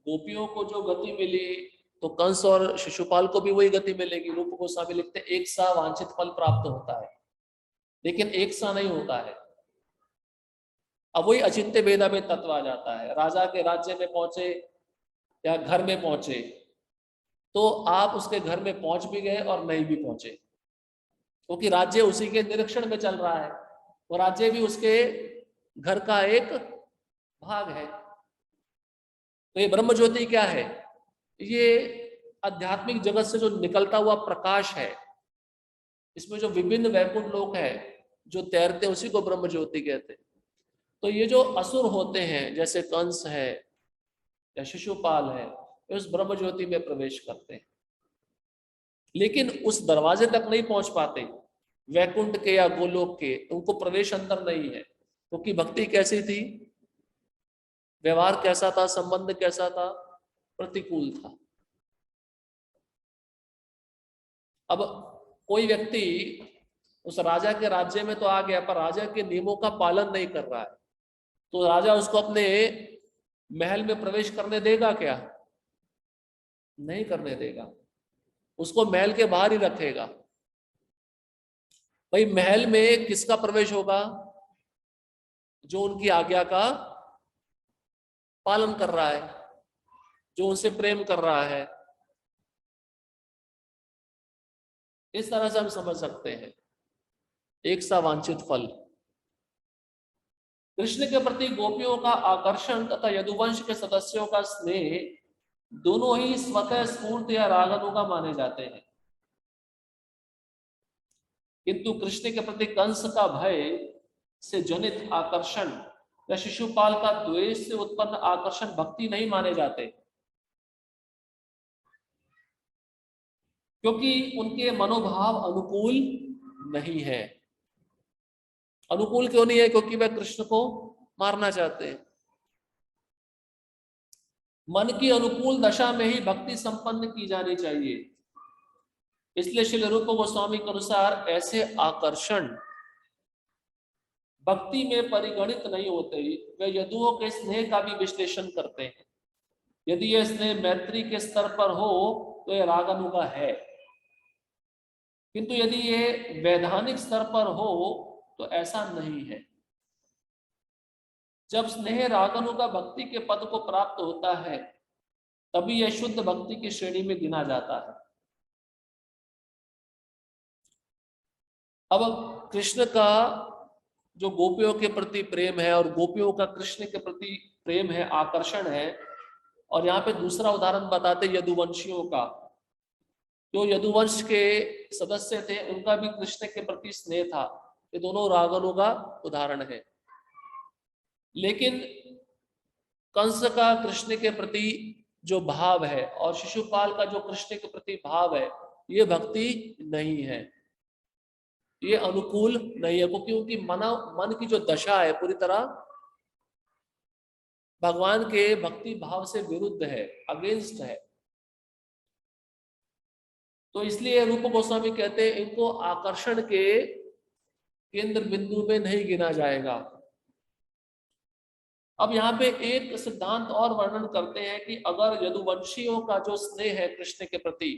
गोपियों को जो गति मिली तो कंस और शिशुपाल को भी वही गति मिलेगी। रूप गोस्वामी लिखते हैं एक सा वांछित फल प्राप्त होता है, लेकिन एक सा नहीं होता है। अब वही अचिंत्य भेदा में तत्व आ जाता है। राजा के राज्य में पहुंचे या घर में पहुंचे, तो आप उसके घर में पहुंच भी गए और नहीं भी पहुंचे, क्योंकि राज्य उसी के निरीक्षण में चल रहा है, वो राज्य भी उसके घर का एक भाग है। तो ये ब्रह्म ज्योति क्या है? ये आध्यात्मिक जगत से जो निकलता हुआ प्रकाश है, इसमें जो विभिन्न वैकुंठ लोक है जो तैरते हैं, उसी को ब्रह्म ज्योति कहते हैं। तो ये जो असुर होते हैं, जैसे कंस है या शिशुपाल है, उस ब्रह्म ज्योति में प्रवेश करते हैं, लेकिन उस दरवाजे तक नहीं पहुंच पाते वैकुंठ के या गोलोक के, उनको प्रवेश अंदर नहीं है, क्योंकि भक्ति कैसी थी, व्यवहार कैसा था, संबंध कैसा था, प्रतिकूल था। अब कोई व्यक्ति उस राजा के राज्य में तो आ गया, पर राजा के नियमों का पालन नहीं कर रहा है, तो राजा उसको अपने महल में प्रवेश करने देगा क्या? नहीं करने देगा, उसको महल के बाहर ही रखेगा। भाई महल में किसका प्रवेश होगा? जो उनकी आज्ञा का पालन कर रहा है, जो उनसे प्रेम कर रहा है। इस तरह से हम समझ सकते हैं एक सा वांछित फल। कृष्ण के प्रति गोपियों का आकर्षण तथा यदुवंश के सदस्यों का स्नेह दोनों ही स्वतः स्फूर्त या रागानुगा माने जाते हैं, किंतु कृष्ण के प्रति कंस का भय से जनित आकर्षण या शिशुपाल का द्वेष से उत्पन्न आकर्षण भक्ति नहीं माने जाते, क्योंकि उनके मनोभाव अनुकूल नहीं है। अनुकूल क्यों नहीं है? क्योंकि वह कृष्ण को मारना चाहते हैं। मन की अनुकूल दशा में ही भक्ति संपन्न की जानी चाहिए। इसलिए श्री रूप गोस्वामी के अनुसार ऐसे आकर्षण भक्ति में परिगणित नहीं होते। वे यदुओं के स्नेह का भी विश्लेषण करते हैं। यदि यह स्नेह मैत्री के स्तर पर हो तो यह रागानुगा है, किंतु यदि ये वैधानिक स्तर पर हो तो ऐसा नहीं है। जब स्नेह रागानुगा भक्ति के पद को प्राप्त होता है, तभी यह शुद्ध भक्ति की श्रेणी में गिना जाता है। अब कृष्ण का जो गोपियों के प्रति प्रेम है और गोपियों का कृष्ण के प्रति प्रेम है, आकर्षण है, और यहाँ पे दूसरा उदाहरण बताते यदुवंशियों का। जो यदुवंश के सदस्य थे, उनका भी कृष्ण के प्रति स्नेह था। ये दोनों रागनों का उदाहरण है। लेकिन कंस का कृष्ण के प्रति जो भाव है और शिशुपाल का जो कृष्ण के प्रति भाव है, ये भक्ति नहीं है, ये अनुकूल नहीं है, क्योंकि मन की जो दशा है पूरी तरह भगवान के भक्ति भाव से विरुद्ध है, अगेंस्ट है। तो इसलिए रूप गोस्वामी कहते हैं इनको आकर्षण के केंद्र बिंदु में नहीं गिना जाएगा। अब यहाँ पे एक सिद्धांत और वर्णन करते हैं कि अगर यदुवंशियों का जो स्नेह है कृष्ण के प्रति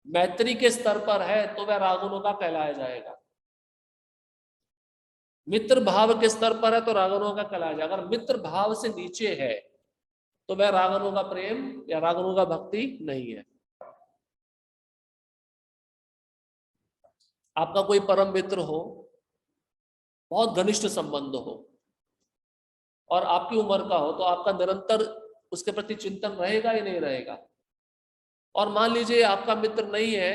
मैत्री के स्तर पर है तो वह रागनों का कहलाया जाएगा। मित्र भाव के स्तर पर है तो रागनों का कहलाया जाएगा। अगर मित्र भाव से नीचे है तो वह रागनों का प्रेम या रागनों का भक्ति नहीं है। आपका कोई परम मित्र हो, बहुत घनिष्ठ संबंध हो और आपकी उम्र का हो, तो आपका निरंतर उसके प्रति चिंतन रहेगा या नहीं रहेगा। और मान लीजिए आपका मित्र नहीं है,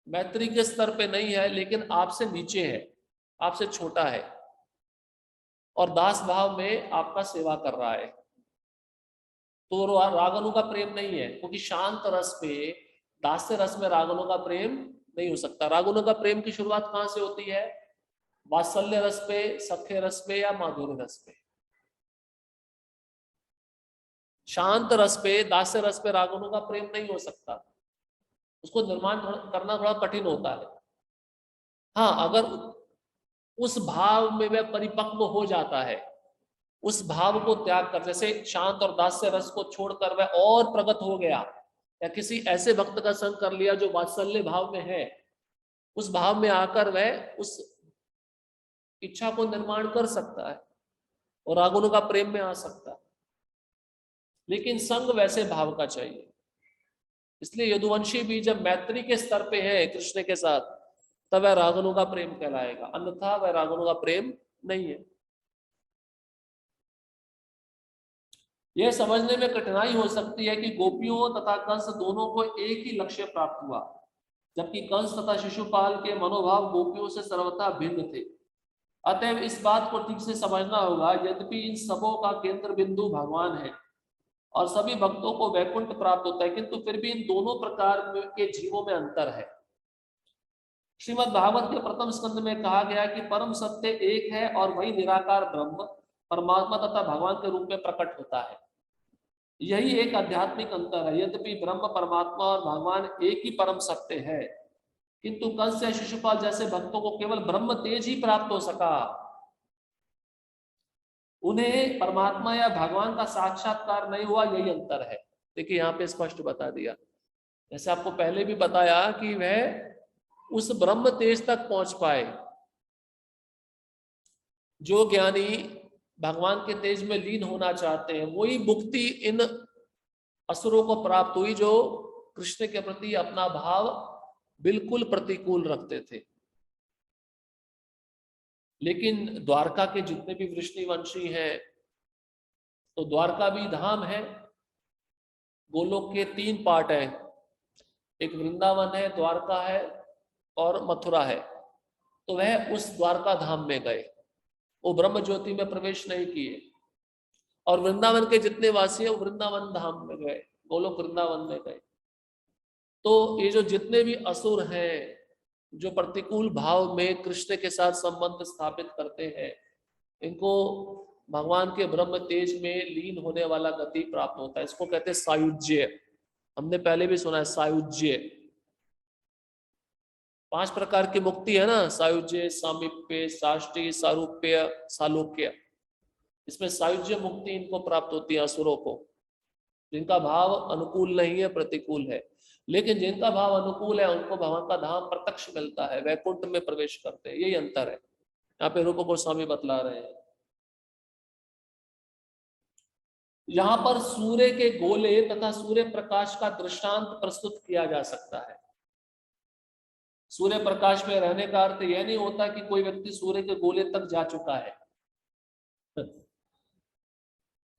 मैत्री के स्तर पे नहीं है, लेकिन आपसे नीचे है, आपसे छोटा है और दास भाव में आपका सेवा कर रहा है, तो रागनों का प्रेम नहीं है, क्योंकि शांत रस पे, दास्य रस में रागनों का प्रेम नहीं हो सकता। रागनों का प्रेम की शुरुआत कहां से होती है? वात्सल्य रस पे, सख्य रस पे या माधुर्य रस पे। शांत रस पे, दास्य रस पे रागुणों का प्रेम नहीं हो सकता, उसको निर्माण करना थोड़ा कठिन होता है। हाँ, अगर उस भाव में वह परिपक्व हो जाता है, उस भाव को त्याग कर, जैसे शांत और दास्य रस को छोड़कर वह और प्रगत हो गया, या किसी ऐसे भक्त का संग कर लिया जो वात्सल्य भाव में है, उस भाव में आकर वह उस इच्छा को निर्माण कर सकता है और रागुणों का प्रेम में आ सकता है। लेकिन संग वैसे भाव का चाहिए। इसलिए यदुवंशी भी जब मैत्री के स्तर पे है कृष्ण के साथ, तब वह रागुणों का प्रेम कहलाएगा, अन्यथा वह रागुणों का प्रेम नहीं है। यह समझने में कठिनाई हो सकती है कि गोपियों तथा कंस दोनों को एक ही लक्ष्य प्राप्त हुआ, जबकि कंस तथा शिशुपाल के मनोभाव गोपियों से सर्वथा भिन्न थे। अतएव इस बात को ठीक से समझना होगा, यद्यपि इन सबों का केंद्र बिंदु भगवान है और सभी भक्तों को वैकुंठ प्राप्त होता है, किंतु फिर भी इन दोनों प्रकार के जीवों में अंतर है। श्रीमद् भागवत के प्रथम स्कंद में कहा गया कि परम सत्य एक है और वही निराकार ब्रह्म परमात्मा तथा भगवान के रूप में प्रकट होता है। यही एक आध्यात्मिक अंतर है। यद्यपि ब्रह्म परमात्मा और भगवान एक ही परम सत्य है, किंतु कंस या शिशुपाल जैसे भक्तों को केवल ब्रह्म तेज ही प्राप्त हो सका, उन्हें परमात्मा या भगवान का साक्षात्कार नहीं हुआ, यही अंतर है। देखिए यहाँ पे स्पष्ट बता दिया, जैसे आपको पहले भी बताया कि वह उस ब्रह्म तेज तक पहुंच पाए। जो ज्ञानी भगवान के तेज में लीन होना चाहते हैं, वही मुक्ति इन असुरों को प्राप्त हुई जो कृष्ण के प्रति अपना भाव बिल्कुल प्रतिकूल रखते थे। लेकिन द्वारका के जितने भी वृष्णिवंशी हैं, तो द्वारका भी धाम है। गोलोक के 3 पार्ट हैं, एक वृंदावन है, द्वारका है और मथुरा है। तो वह उस द्वारका धाम में गए, वो ब्रह्म ज्योति में प्रवेश नहीं किए। और वृंदावन के जितने वासी हैं वो वृंदावन धाम में गए, गोलोक वृंदावन में गए। तो ये जो जितने भी असुर हैं जो प्रतिकूल भाव में कृष्ण के साथ संबंध स्थापित करते हैं, इनको भगवान के ब्रह्म तेज में लीन होने वाला गति प्राप्त होता है। इसको कहते हैं सायुज्य। हमने पहले भी सुना है सायुज्य। 5 प्रकार की मुक्ति है ना, सायुज्य, सामीप्य, साष्टी, सारूप्य, सालोक्य। इसमें सायुज्य मुक्ति इनको प्राप्त होती है असुरों को, जिनका भाव अनुकूल नहीं है, प्रतिकूल है। लेकिन जिनका भाव अनुकूल है उनको भगवान का धाम प्रत्यक्ष मिलता है, वैकुंठ में प्रवेश करते हैं। यही अंतर है। यहाँ पे रूप गोस्वामी बतला रहे हैं। यहाँ पर सूर्य के गोले तथा सूर्य प्रकाश का दृष्टांत प्रस्तुत किया जा सकता है। सूर्य प्रकाश में रहने का अर्थ यह नहीं होता कि कोई व्यक्ति सूर्य के गोले तक जा चुका है।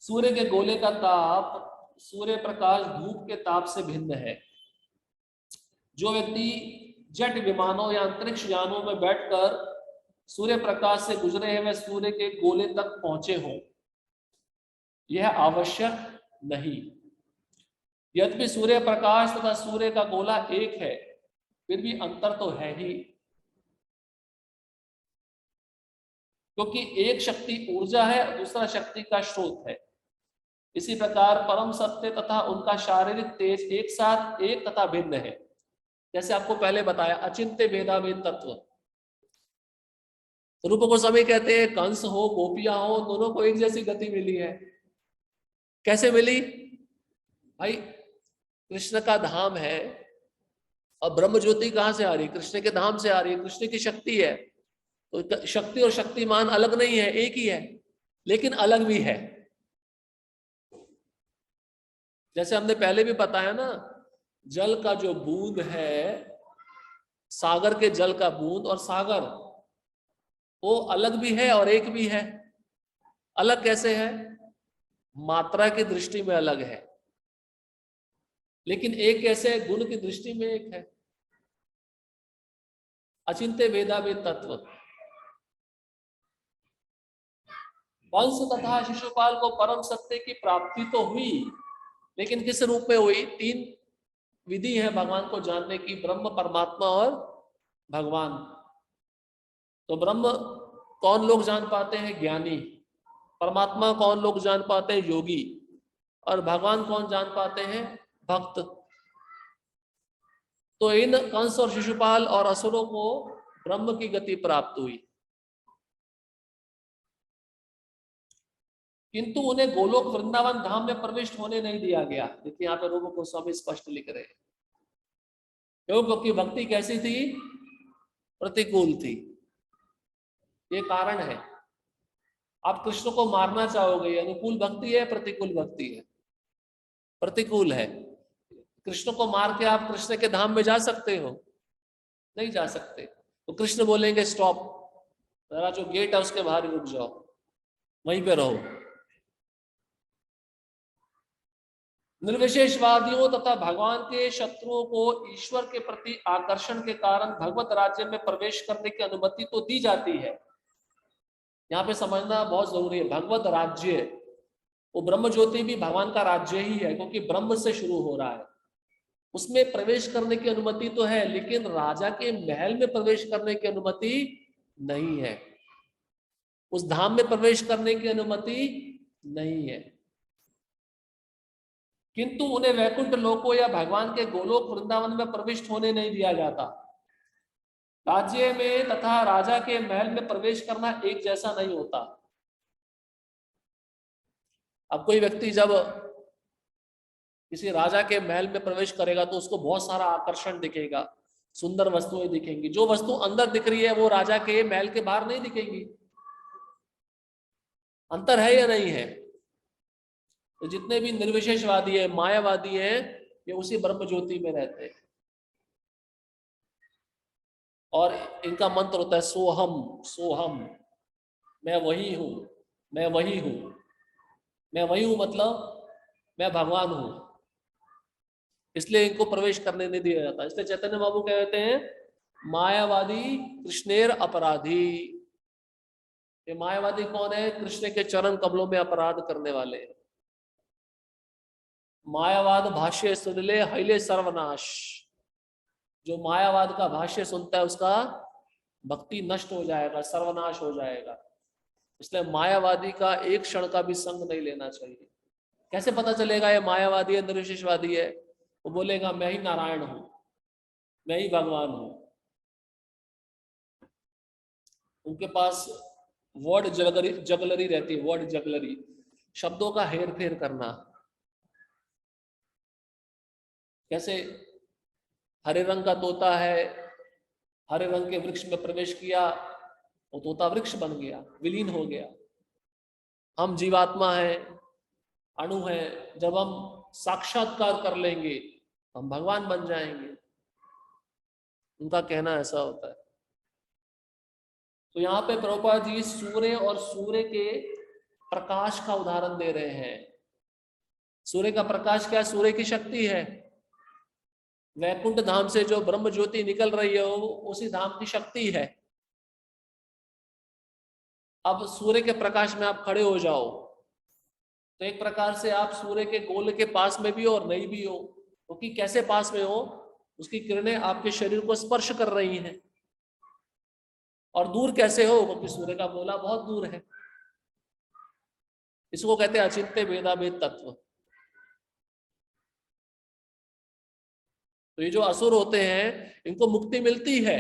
सूर्य के गोले का ताप, सूर्य प्रकाश धूप के ताप से भिन्न है। जो व्यक्ति जेट विमानों या अंतरिक्ष यानों में बैठकर सूर्य प्रकाश से गुजरे हैं, वह सूर्य के गोले तक पहुंचे हों, यह आवश्यक नहीं। यद्यपि सूर्य प्रकाश तथा सूर्य का गोला एक है, फिर भी अंतर तो है ही, क्योंकि एक शक्ति ऊर्जा है, दूसरा शक्ति का स्रोत है। इसी प्रकार परम सत्य तथा उनका शारीरिक तेज एक साथ एक तथा भिन्न है। जैसे आपको पहले बताया, अचिंत्य भेदाभेद तत्व। रूप गोस्वामी कहते हैं कंस हो, गोपियां हो, दोनों को एक जैसी गति मिली है। कैसे मिली भाई? कृष्ण का धाम है और ब्रह्म ज्योति कहां से आ रही? कृष्ण के धाम से आ रही है। कृष्ण की शक्ति है, तो शक्ति और शक्तिमान अलग नहीं है, एक ही है, लेकिन अलग भी है। जैसे हमने पहले भी बताया ना, जल का जो बूंद है, सागर के जल का बूंद और सागर, वो अलग भी है और एक भी है। अलग कैसे है? मात्रा की दृष्टि में अलग है, लेकिन एक कैसे है? गुण की दृष्टि में एक है। अचिंत्य भेदाभेद तत्व। वंश तथा शिशुपाल को परम सत्य की प्राप्ति तो हुई, लेकिन किस रूप में हुई? 3 विधि है भगवान को जानने की, ब्रह्म, परमात्मा और भगवान। तो ब्रह्म कौन लोग जान पाते हैं? ज्ञानी। परमात्मा कौन लोग जान पाते हैं? योगी। और भगवान कौन जान पाते हैं? भक्त। तो इन कंस और शिशुपाल और असुरों को ब्रह्म की गति प्राप्त हुई, किंतु उन्हें गोलोक वृंदावन धाम में प्रविष्ट होने नहीं दिया गया। देखिए यहाँ पे रूप गोस्वामी स्पष्ट लिख रहे हैं। क्यों? क्योंकि भक्ति कैसी थी? प्रतिकूल थी। ये कारण है। आप कृष्ण को मारना चाहोगे, अनुकूल भक्ति है, प्रतिकूल भक्ति है? प्रतिकूल है। कृष्ण को मार के आप कृष्ण के धाम में जा सकते हो? नहीं जा सकते। तो कृष्ण बोलेंगे स्टॉप, जरा जो गेट है उसके बाहर ही रुक जाओ, वहीं पे रहो। निर्विशेषवादियों तथा भगवान के शत्रुओं को ईश्वर के प्रति आकर्षण के कारण भगवत राज्य में प्रवेश करने की अनुमति तो दी जाती है। यहाँ पे समझना बहुत जरूरी है। भगवत राज्य, वो ब्रह्म ज्योति भी भगवान का राज्य ही है, क्योंकि ब्रह्म से शुरू हो रहा है। उसमें प्रवेश करने की अनुमति तो है, लेकिन राजा के महल में प्रवेश करने की अनुमति नहीं है। उस धाम में प्रवेश करने की अनुमति नहीं है। किंतु उन्हें वैकुंठ लोकों या भगवान के गोलोक वृंदावन में प्रविष्ट होने नहीं दिया जाता। राज्य में तथा राजा के महल में प्रवेश करना एक जैसा नहीं होता। अब कोई व्यक्ति जब किसी राजा के महल में प्रवेश करेगा तो उसको बहुत सारा आकर्षण दिखेगा, सुंदर वस्तुएं दिखेंगी। जो वस्तु अंदर दिख रही है वो राजा के महल के बाहर नहीं दिखेगी। अंतर है या नहीं है? तो जितने भी निर्विशेषवादी है, मायावादी है, ये उसी ब्रह्म ज्योति में रहते हैं। और इनका मंत्र होता है सोहम सोहम, मैं वही हूं, मैं वही हूं। मैं वही हूं मतलब मैं भगवान हूं। इसलिए इनको प्रवेश करने नहीं दिया जाता। इसलिए चैतन्य बाबू कहते हैं मायावादी कृष्णेर अपराधी। ये मायावादी कौन है? कृष्ण के चरण कमलों में अपराध करने वाले। मायावाद भाष्य सुनले हईले सर्वनाश। जो मायावाद का भाष्य सुनता है उसका भक्ति नष्ट हो जाएगा, सर्वनाश हो जाएगा। इसलिए मायावादी का एक क्षण का भी संग नहीं लेना चाहिए। कैसे पता चलेगा ये मायावादी है, निर्विशेषवादी है? वो बोलेगा मैं ही नारायण हूं, मैं ही भगवान हूं। उनके पास वर्ड जगलरी रहती है, वर्ड जगलरी, शब्दों का हेर फेर करना। कैसे? हरे रंग का तोता है, हरे रंग के वृक्ष में प्रवेश किया, वो तोता वृक्ष बन गया, विलीन हो गया। हम जीवात्मा हैं, अणु हैं, जब हम साक्षात्कार कर लेंगे हम भगवान बन जाएंगे। उनका कहना ऐसा होता है। तो यहाँ पे प्रभुपाद जी सूर्य और सूर्य के प्रकाश का उदाहरण दे रहे हैं। सूर्य का प्रकाश क्या? सूर्य की शक्ति है। वैकुंठ धाम से जो ब्रह्म ज्योति निकल रही है वो उसी धाम की शक्ति है। अब सूर्य के प्रकाश में आप खड़े हो जाओ तो एक प्रकार से आप सूर्य के गोले के पास में भी हो और नहीं भी हो, क्योंकि कैसे पास में हो? उसकी किरणें आपके शरीर को स्पर्श कर रही हैं। और दूर कैसे हो? क्योंकि सूर्य का गोला बहुत दूर है। इसको कहते हैं अचिंत्य भेदाभेद तत्व। तो ये जो असुर होते हैं इनको मुक्ति मिलती है,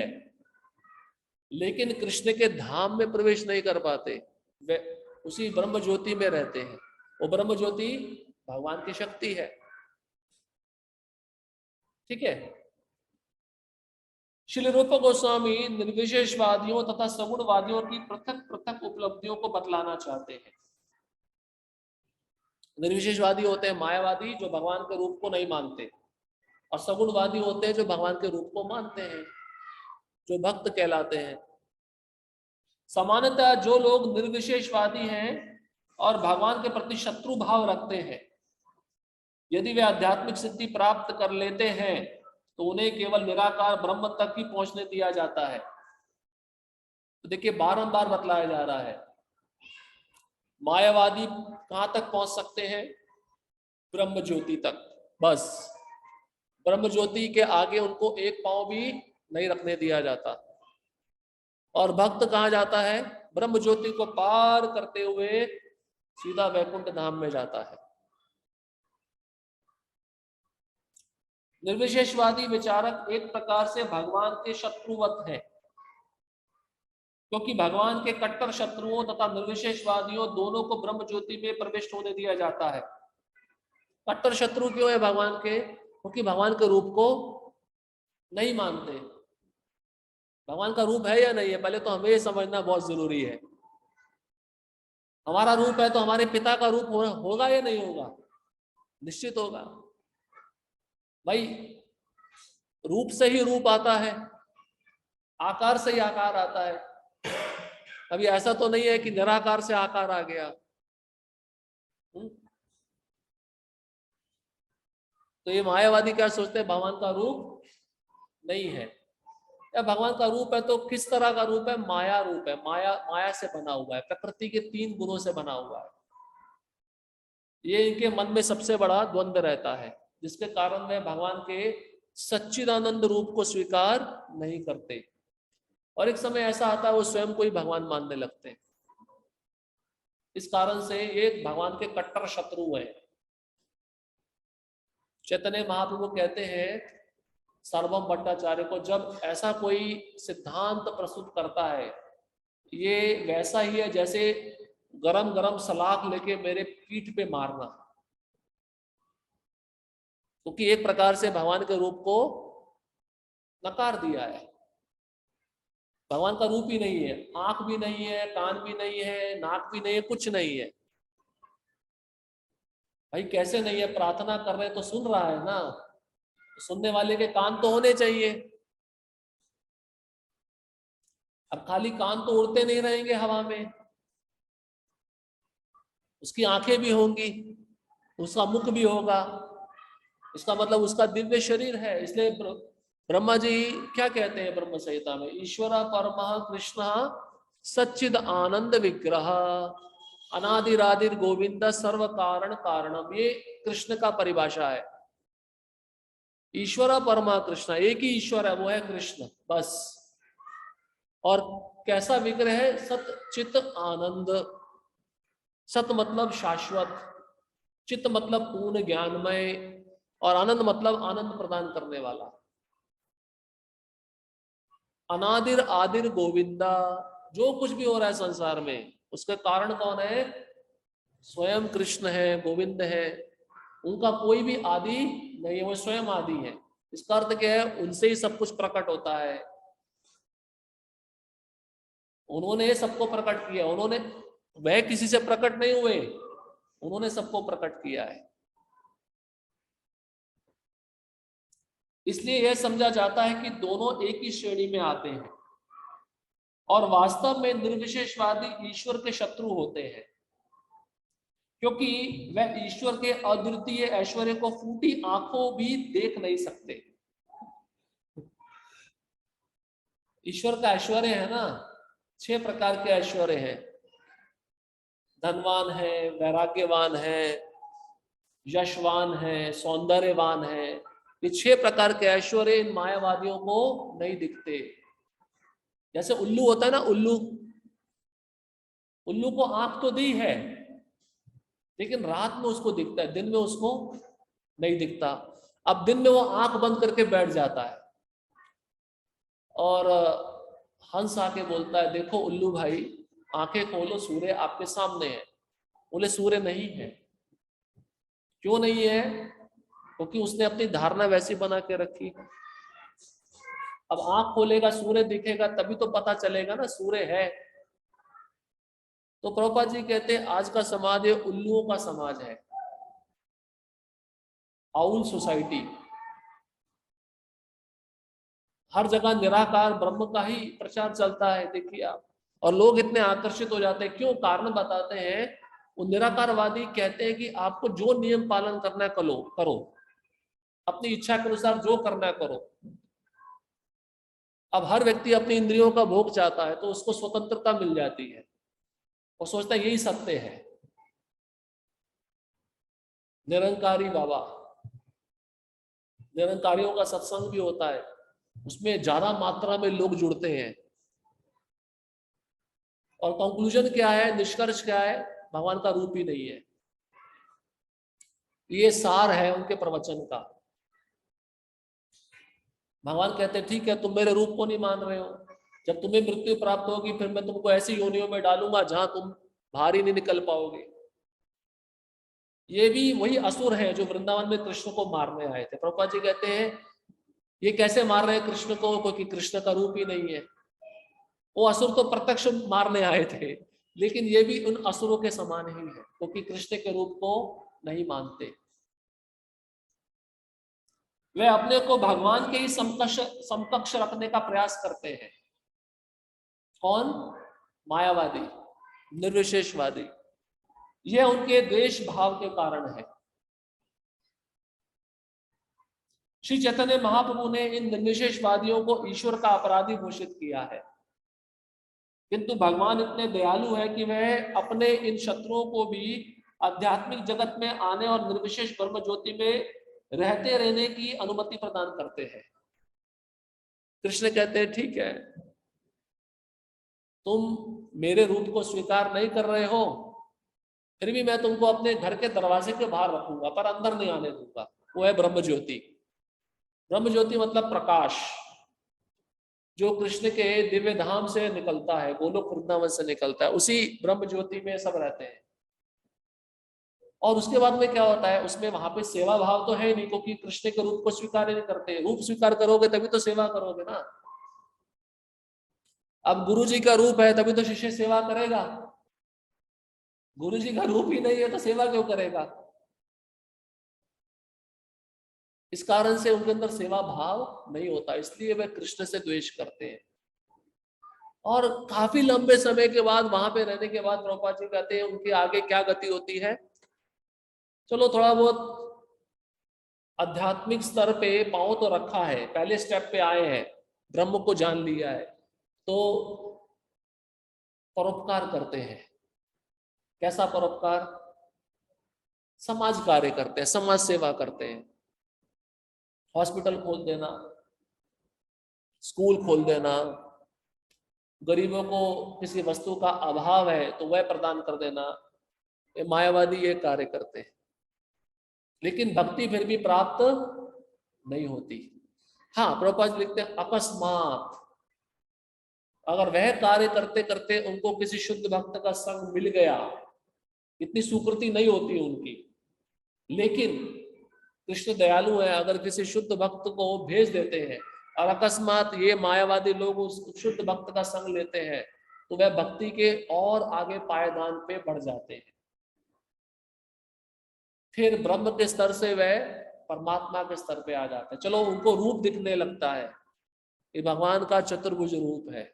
लेकिन कृष्ण के धाम में प्रवेश नहीं कर पाते। वे उसी ब्रह्म ज्योति में रहते हैं। वो ब्रह्म ज्योति भगवान की शक्ति है। ठीक है। श्री रूप गोस्वामी निर्विशेषवादियों तथा सगुणवादियों की पृथक पृथक उपलब्धियों को बतलाना चाहते हैं। निर्विशेषवादी होते हैं मायावादी, जो भगवान के रूप को नहीं मानते, और सगुणवादी होते हैं जो भगवान के रूप को मानते हैं, जो भक्त कहलाते हैं। सामान्यतः जो लोग निर्विशेषवादी हैं और भगवान के प्रति शत्रु भाव रखते हैं, यदि वे आध्यात्मिक सिद्धि प्राप्त कर लेते हैं तो उन्हें केवल निराकार ब्रह्म तक ही पहुंचने दिया जाता है। तो देखिए बारंबार बतलाया जा रहा है, मायावादी कहां तक पहुंच सकते हैं? ब्रह्म ज्योति तक, बस। ब्रह्म ज्योति के आगे उनको एक पांव भी नहीं रखने दिया जाता। और भक्त कहां जाता है? ब्रह्म ज्योति को पार करते हुए सीधा वैकुंठ धाम में जाता है। निर्विशेषवादी विचारक एक प्रकार से भगवान के शत्रुवत है, क्योंकि भगवान के कट्टर शत्रुओं तथा निर्विशेषवादियों दोनों को ब्रह्म ज्योति में प्रविष्ट होने दिया जाता है। कट्टर शत्रु क्यों है भगवान के? क्योंकि भगवान के रूप को नहीं मानते। भगवान का रूप है या नहीं है, पहले तो हमें ये समझना बहुत जरूरी है। हमारा रूप है तो हमारे पिता का रूप होगा या नहीं होगा? निश्चित होगा भाई। रूप से ही रूप आता है, आकार से ही आकार आता है। अभी ऐसा तो नहीं है कि निराकार से आकार आ गया। तो ये मायावादी क्या सोचते हैं, भगवान का रूप नहीं है। या भगवान का रूप है तो किस तरह का रूप है? माया रूप है, माया से बना हुआ है, प्रकृति के 3 गुणों से बना हुआ है। ये इनके मन में सबसे बड़ा द्वंद्व रहता है, जिसके कारण वे भगवान के सच्चिदानंद रूप को स्वीकार नहीं करते। और एक समय ऐसा आता है वो स्वयं को ही भगवान मानने लगते हैं। इस कारण से ये भगवान के कट्टर शत्रु हैं। चैतन्य महाप्रभु कहते हैं सर्वम भट्टाचार्य को, जब ऐसा कोई सिद्धांत प्रस्तुत करता है, ये वैसा ही है जैसे गरम गरम सलाख लेके मेरे पीठ पे मारना। क्योंकि एक प्रकार से भगवान के रूप को नकार दिया है। भगवान का रूप ही नहीं है, आंख भी नहीं है, कान भी नहीं है, नाक भी नहीं है, कुछ नहीं है। भाई कैसे नहीं है? प्रार्थना कर रहे तो सुन रहा है ना, तो सुनने वाले के कान तो होने चाहिए। अब खाली कान तो उड़ते नहीं रहेंगे हवा में, उसकी आंखें भी होंगी, उसका मुख भी होगा। इसका मतलब उसका दिव्य शरीर है। इसलिए ब्रह्मा जी क्या कहते हैं ब्रह्म संहिता में, ईश्वर परमः कृष्ण सच्चिद आनंद विग्रह अनादिरादिर गोविंद सर्व कारण कारणम। ये कृष्ण का परिभाषा है। ईश्वर परमा कृष्ण, एक ही ईश्वर है, वो है कृष्ण, बस। और कैसा विग्रह है? सत चित आनंद। सत मतलब शाश्वत, चित्त मतलब पूर्ण ज्ञानमय, और आनंद मतलब आनंद प्रदान करने वाला। अनादिर आदिर गोविंदा, जो कुछ भी हो रहा है संसार में उसके कारण कौन है? स्वयं कृष्ण है, गोविंद है। उनका कोई भी आदि नहीं है, वो स्वयं आदि है। इसका अर्थ क्या है? उनसे ही सब कुछ प्रकट होता है। उन्होंने सबको प्रकट किया। उन्होंने, वह किसी से प्रकट नहीं हुए, उन्होंने सबको प्रकट किया है। इसलिए यह समझा जाता है कि दोनों एक ही श्रेणी में आते हैं, और वास्तव में निर्विशेषवादी ईश्वर के शत्रु होते हैं, क्योंकि वह ईश्वर के अद्वितीय ऐश्वर्य को फूटी आंखों भी देख नहीं सकते। ईश्वर का ऐश्वर्य है ना, 6 प्रकार के ऐश्वर्य हैं। धनवान है, वैराग्यवान है, यशवान है, सौंदर्यवान है। ये 6 प्रकार के ऐश्वर्य इन मायावादियों को नहीं दिखते। जैसे उल्लू होता है ना, उल्लू, उल्लू को आंख तो दी है, लेकिन रात में उसको दिखता है, दिन में उसको नहीं दिखता। अब दिन में वो आंख बंद करके बैठ जाता है, और हंस आके बोलता है, देखो उल्लू भाई, आंखें खोलो, सूर्य आपके सामने है। बोले सूर्य नहीं है। क्यों नहीं है? क्योंकि उसने अपनी धारणा वैसी बना के रखी। अब आंख खोलेगा, सूर्य दिखेगा, तभी तो पता चलेगा ना सूर्य है। तो प्रभुपाद जी कहते हैं आज का समाज ये उल्लुओं का समाज है, आउल सोसाइटी। हर जगह निराकार ब्रह्म का ही प्रचार चलता है, देखिए आप। और लोग इतने आकर्षित हो जाते हैं, क्यों? कारण बताते हैं। वो निराकारवादी कहते हैं कि आपको जो नियम पालन करना है करो, करो, अपनी इच्छा के अनुसार जो करना है करो। अब हर व्यक्ति अपनी इंद्रियों का भोग चाहता है, तो उसको स्वतंत्रता मिल जाती है, वो सोचता है यही सत्य है। निरंकारी बाबा, निरंकारियों का सत्संग भी होता है, उसमें ज्यादा मात्रा में लोग जुड़ते हैं। और कंक्लूजन क्या है, निष्कर्ष क्या है? भगवान का रूप ही नहीं है। ये सार है उनके प्रवचन का। भगवान कहते हैं ठीक है, तुम मेरे रूप को नहीं मान रहे हो, जब तुम्हें मृत्यु प्राप्त होगी फिर मैं तुमको ऐसी योनियों में डालूंगा जहां तुम बाहर ही नहीं निकल पाओगे। ये भी वही असुर है जो वृंदावन में कृष्ण को मारने आए थे। प्रभुपाद जी कहते हैं ये कैसे मार रहे हैं कृष्ण को, क्योंकि कृष्ण का रूप ही नहीं है। वो असुर तो प्रत्यक्ष मारने आए थे, लेकिन ये भी उन असुरों के समान ही है, क्योंकि कृष्ण के रूप को नहीं मानते। वे अपने को भगवान के ही समकक्ष रखने का प्रयास करते हैं। कौन? मायावादी, निर्विशेषवादी। यह उनके द्वेष भाव के कारण है। श्री चैतन्य महाप्रभु ने इन निर्विशेषवादियों को ईश्वर का अपराधी घोषित किया है, किंतु भगवान इतने दयालु है कि वह अपने इन शत्रुओं को भी आध्यात्मिक जगत में आने और निर्विशेष ब्रह्म ज्योति में रहते रहने की अनुमति प्रदान करते हैं। कृष्ण कहते हैं ठीक है, तुम मेरे रूप को स्वीकार नहीं कर रहे हो, फिर भी मैं तुमको अपने घर के दरवाजे के बाहर रखूंगा, पर अंदर नहीं आने दूंगा। वो है ब्रह्म ज्योति। ब्रह्म ज्योति मतलब प्रकाश, जो कृष्ण के दिव्य धाम से निकलता है, गोलोक वृंदावन से निकलता है, उसी ब्रह्म ज्योति में सब रहते हैं। और उसके बाद में क्या होता है, उसमें वहां पे सेवा भाव तो है नहीं, क्योंकि कृष्ण के रूप को स्वीकार ही नहीं करते। रूप स्वीकार करोगे तभी तो सेवा करोगे ना। अब गुरु जी का रूप है तभी तो शिष्य सेवा करेगा, गुरु जी का रूप ही नहीं है तो सेवा क्यों करेगा। इस कारण से उनके अंदर सेवा भाव नहीं होता, इसलिए वे कृष्ण से द्वेष करते हैं। और काफी लंबे समय के बाद, वहां पे रहने के बाद, प्रभुपाद जी कहते हैं उनकी आगे क्या गति होती है। चलो थोड़ा बहुत आध्यात्मिक स्तर पे पांव तो रखा है, पहले स्टेप पे आए हैं, ब्रह्म को जान लिया है, तो परोपकार करते हैं। कैसा परोपकार? समाज कार्य करते हैं, समाज सेवा करते हैं। हॉस्पिटल खोल देना, स्कूल खोल देना, गरीबों को किसी वस्तु का अभाव है तो वह प्रदान कर देना, ये मायावादी ये कार्य करते हैं। लेकिन भक्ति फिर भी प्राप्त नहीं होती। हाँ, प्रभुपाद लिखते हैं अकस्मात अगर वह कार्य करते करते उनको किसी शुद्ध भक्त का संग मिल गया, इतनी सुकृति नहीं होती उनकी, लेकिन कृष्ण दयालु है, अगर किसी शुद्ध भक्त को भेज देते हैं और अकस्मात ये मायावादी लोग उस शुद्ध भक्त का संग लेते हैं, तो वह भक्ति के और आगे पायदान पे बढ़ जाते हैं। फिर ब्रह्म के स्तर से वह परमात्मा के स्तर पे आ जाते हैं। चलो उनको रूप दिखने लगता है, ये भगवान का चतुर्भुज रूप है।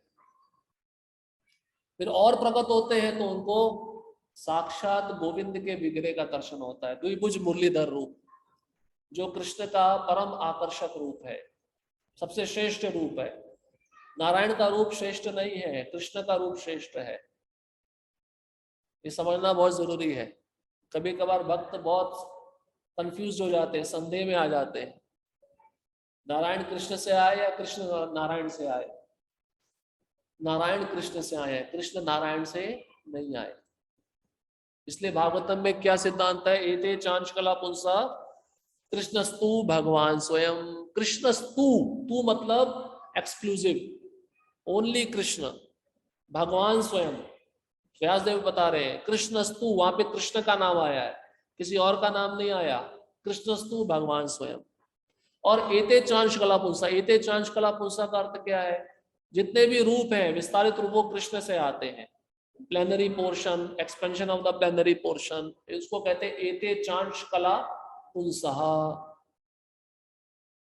फिर और प्रकट होते हैं तो उनको साक्षात गोविंद के विग्रह का दर्शन होता है, द्विभुज मुरलीधर रूप, जो कृष्ण का परम आकर्षक रूप है, सबसे श्रेष्ठ रूप है। नारायण का रूप श्रेष्ठ नहीं है, कृष्ण का रूप श्रेष्ठ है। ये समझना बहुत जरूरी है। कभी कभार भक्त बहुत कंफ्यूज हो जाते हैं, संदेह में आ जाते हैं, नारायण कृष्ण से आए या कृष्ण नारायण से आए। नारायण कृष्ण से आए हैं, कृष्ण नारायण से नहीं आए। इसलिए भागवतम में क्या सिद्धांत है, एते चांचकला पुंसा कृष्णस्तु भगवान स्वयं। कृष्णस्तु, तू मतलब एक्सक्लूसिव, ओनली कृष्ण, भगवान स्वयं। व्यासदेव बता रहे हैं कृष्णस्तु, वहां पे कृष्ण का नाम आया है, किसी और का नाम नहीं आया। कृष्णस्तु भगवान स्वयं। और एते चांश कला पुंसा, एते चांश कला पुंसा का अर्थ क्या है? जितने भी रूप हैं विस्तारित रूप वो कृष्ण से आते हैं। Plenary portion, expansion of the plenary portion, इसको कहते हैं एते चांश कला पुंसा।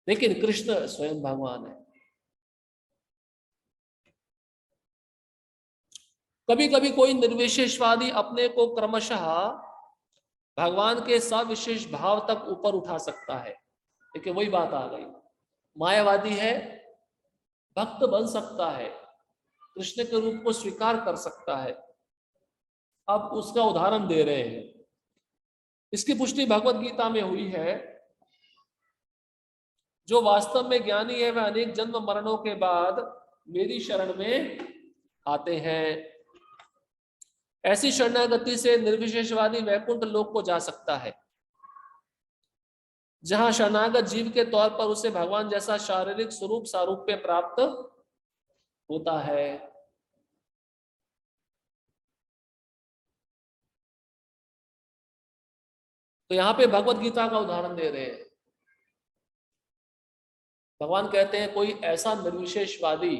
लेकिन कृष्ण स्वयं भगवान है। कभी कभी कोई निर्विशेषवादी अपने को क्रमशः भगवान के सविशेष भाव तक ऊपर उठा सकता है, लेकिन वही बात आ गई, मायावादी है, भक्त बन सकता है, कृष्ण के रूप को स्वीकार कर सकता है। अब उसका उदाहरण दे रहे हैं। इसकी पुष्टि भगवत गीता में हुई है, जो वास्तव में ज्ञानी है वह अनेक जन्म मरणों के बाद मेरी शरण में आते हैं। ऐसी शरणागति से निर्विशेषवादी वैकुंठ लोक को जा सकता है। जहां शरणागत जीव के तौर पर उसे भगवान जैसा शारीरिक स्वरूप सारूप्य प्राप्त होता है। तो यहाँ पे भगवत गीता का उदाहरण दे रहे हैं। भगवान कहते हैं कोई ऐसा निर्विशेषवादी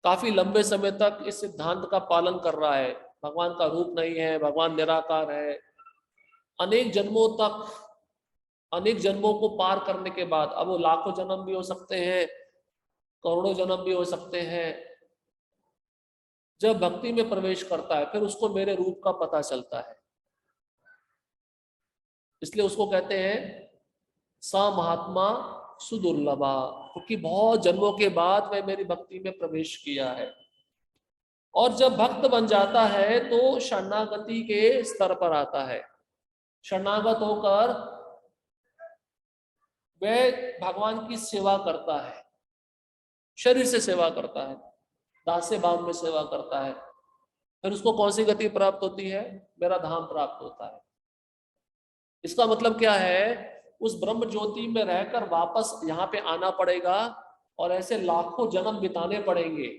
काफी लंबे समय तक इस सिद्धांत का पालन कर रहा है, भगवान का रूप नहीं है, भगवान निराकार है, अनेक जन्मों तक, अनेक जन्मों को पार करने के बाद, अब वो लाखों जन्म भी हो सकते हैं, करोड़ों जन्म भी हो सकते हैं, जब भक्ति में प्रवेश करता है फिर उसको मेरे रूप का पता चलता है। इसलिए उसको कहते हैं सा महात्मा सुदुर्लभा, क्योंकि बहुत जन्मों के बाद वह मेरी भक्ति में प्रवेश किया है। और जब भक्त बन जाता है तो शरणागति के स्तर पर आता है। शरणागत होकर वह भगवान की सेवा करता है, शरीर से सेवा करता है, दास्य भाव में सेवा करता है। फिर उसको कौन सी गति प्राप्त होती है? मेरा धाम प्राप्त होता है। इसका मतलब क्या है? उस ब्रह्म ज्योति में रहकर वापस यहाँ पे आना पड़ेगा और ऐसे लाखों जन्म बिताने पड़ेंगे।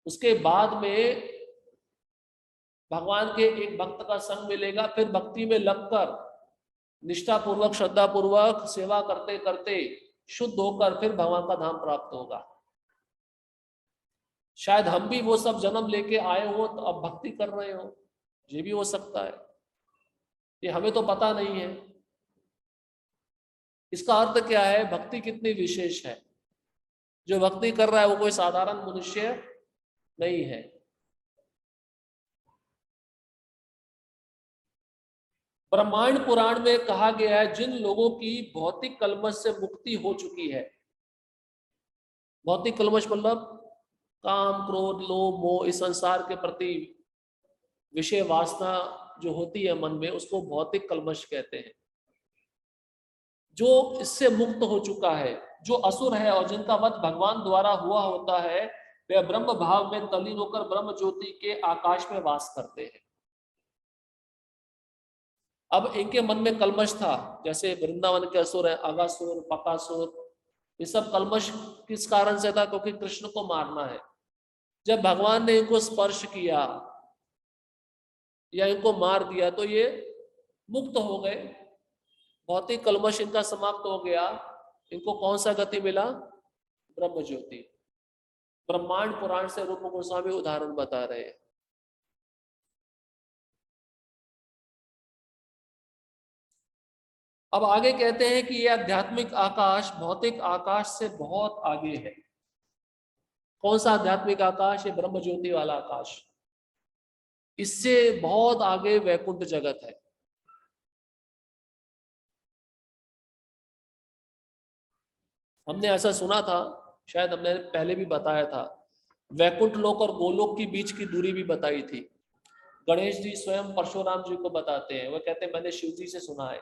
उसके बाद में भगवान के एक भक्त का संग मिलेगा, फिर भक्ति में लगकर निष्ठा पूर्वक, श्रद्धा पूर्वक सेवा करते करते शुद्ध होकर फिर भगवान का धाम प्राप्त होगा। शायद हम भी वो सब जन्म लेके आए हो तो अब भक्ति कर रहे हो, ये भी हो सकता है, ये हमें तो पता नहीं है। इसका अर्थ क्या है? भक्ति कितनी विशेष है। जो भक्ति कर रहा है वो कोई साधारण मनुष्य नहीं है। ब्रह्मांड पुराण में कहा गया है जिन लोगों की भौतिक कलमश से मुक्ति हो चुकी है, भौतिक कलमश मतलब काम, क्रोध, लोभ, मोह, इस संसार के प्रति विषय वासना जो होती है मन में, उसको भौतिक कलमश कहते हैं। जो इससे मुक्त हो चुका है, जो असुर है और जिनका वध भगवान द्वारा हुआ होता है, वे ब्रह्म भाव में तल्लीन होकर ब्रह्म ज्योति के आकाश में वास करते हैं। अब इनके मन में कलमश था, जैसे वृंदावन के असुर हैं, अगासुर, बकासुर, ये सब कलमश किस कारण से था? क्योंकि कृष्ण को मारना है। जब भगवान ने इनको स्पर्श किया या इनको मार दिया तो ये मुक्त हो गए, भौतिक कलमश इनका समाप्त हो गया। इनको कौन सा गति मिला? ब्रह्म ज्योति। ब्रह्मांड पुराण से रूप गोस्वामी उदाहरण बता रहे हैं। अब आगे कहते हैं कि यह आध्यात्मिक आकाश भौतिक आकाश से बहुत आगे है। कौन सा आध्यात्मिक आकाश? ये ब्रह्म ज्योति वाला आकाश। इससे बहुत आगे वैकुंठ जगत है। हमने ऐसा सुना था, शायद हमने पहले भी बताया था, वैकुंठ लोक और गोलोक की बीच की दूरी भी बताई थी। गणेश जी स्वयं परशुराम जी को बताते हैं, वो कहते हैं मैंने शिव जी से सुना है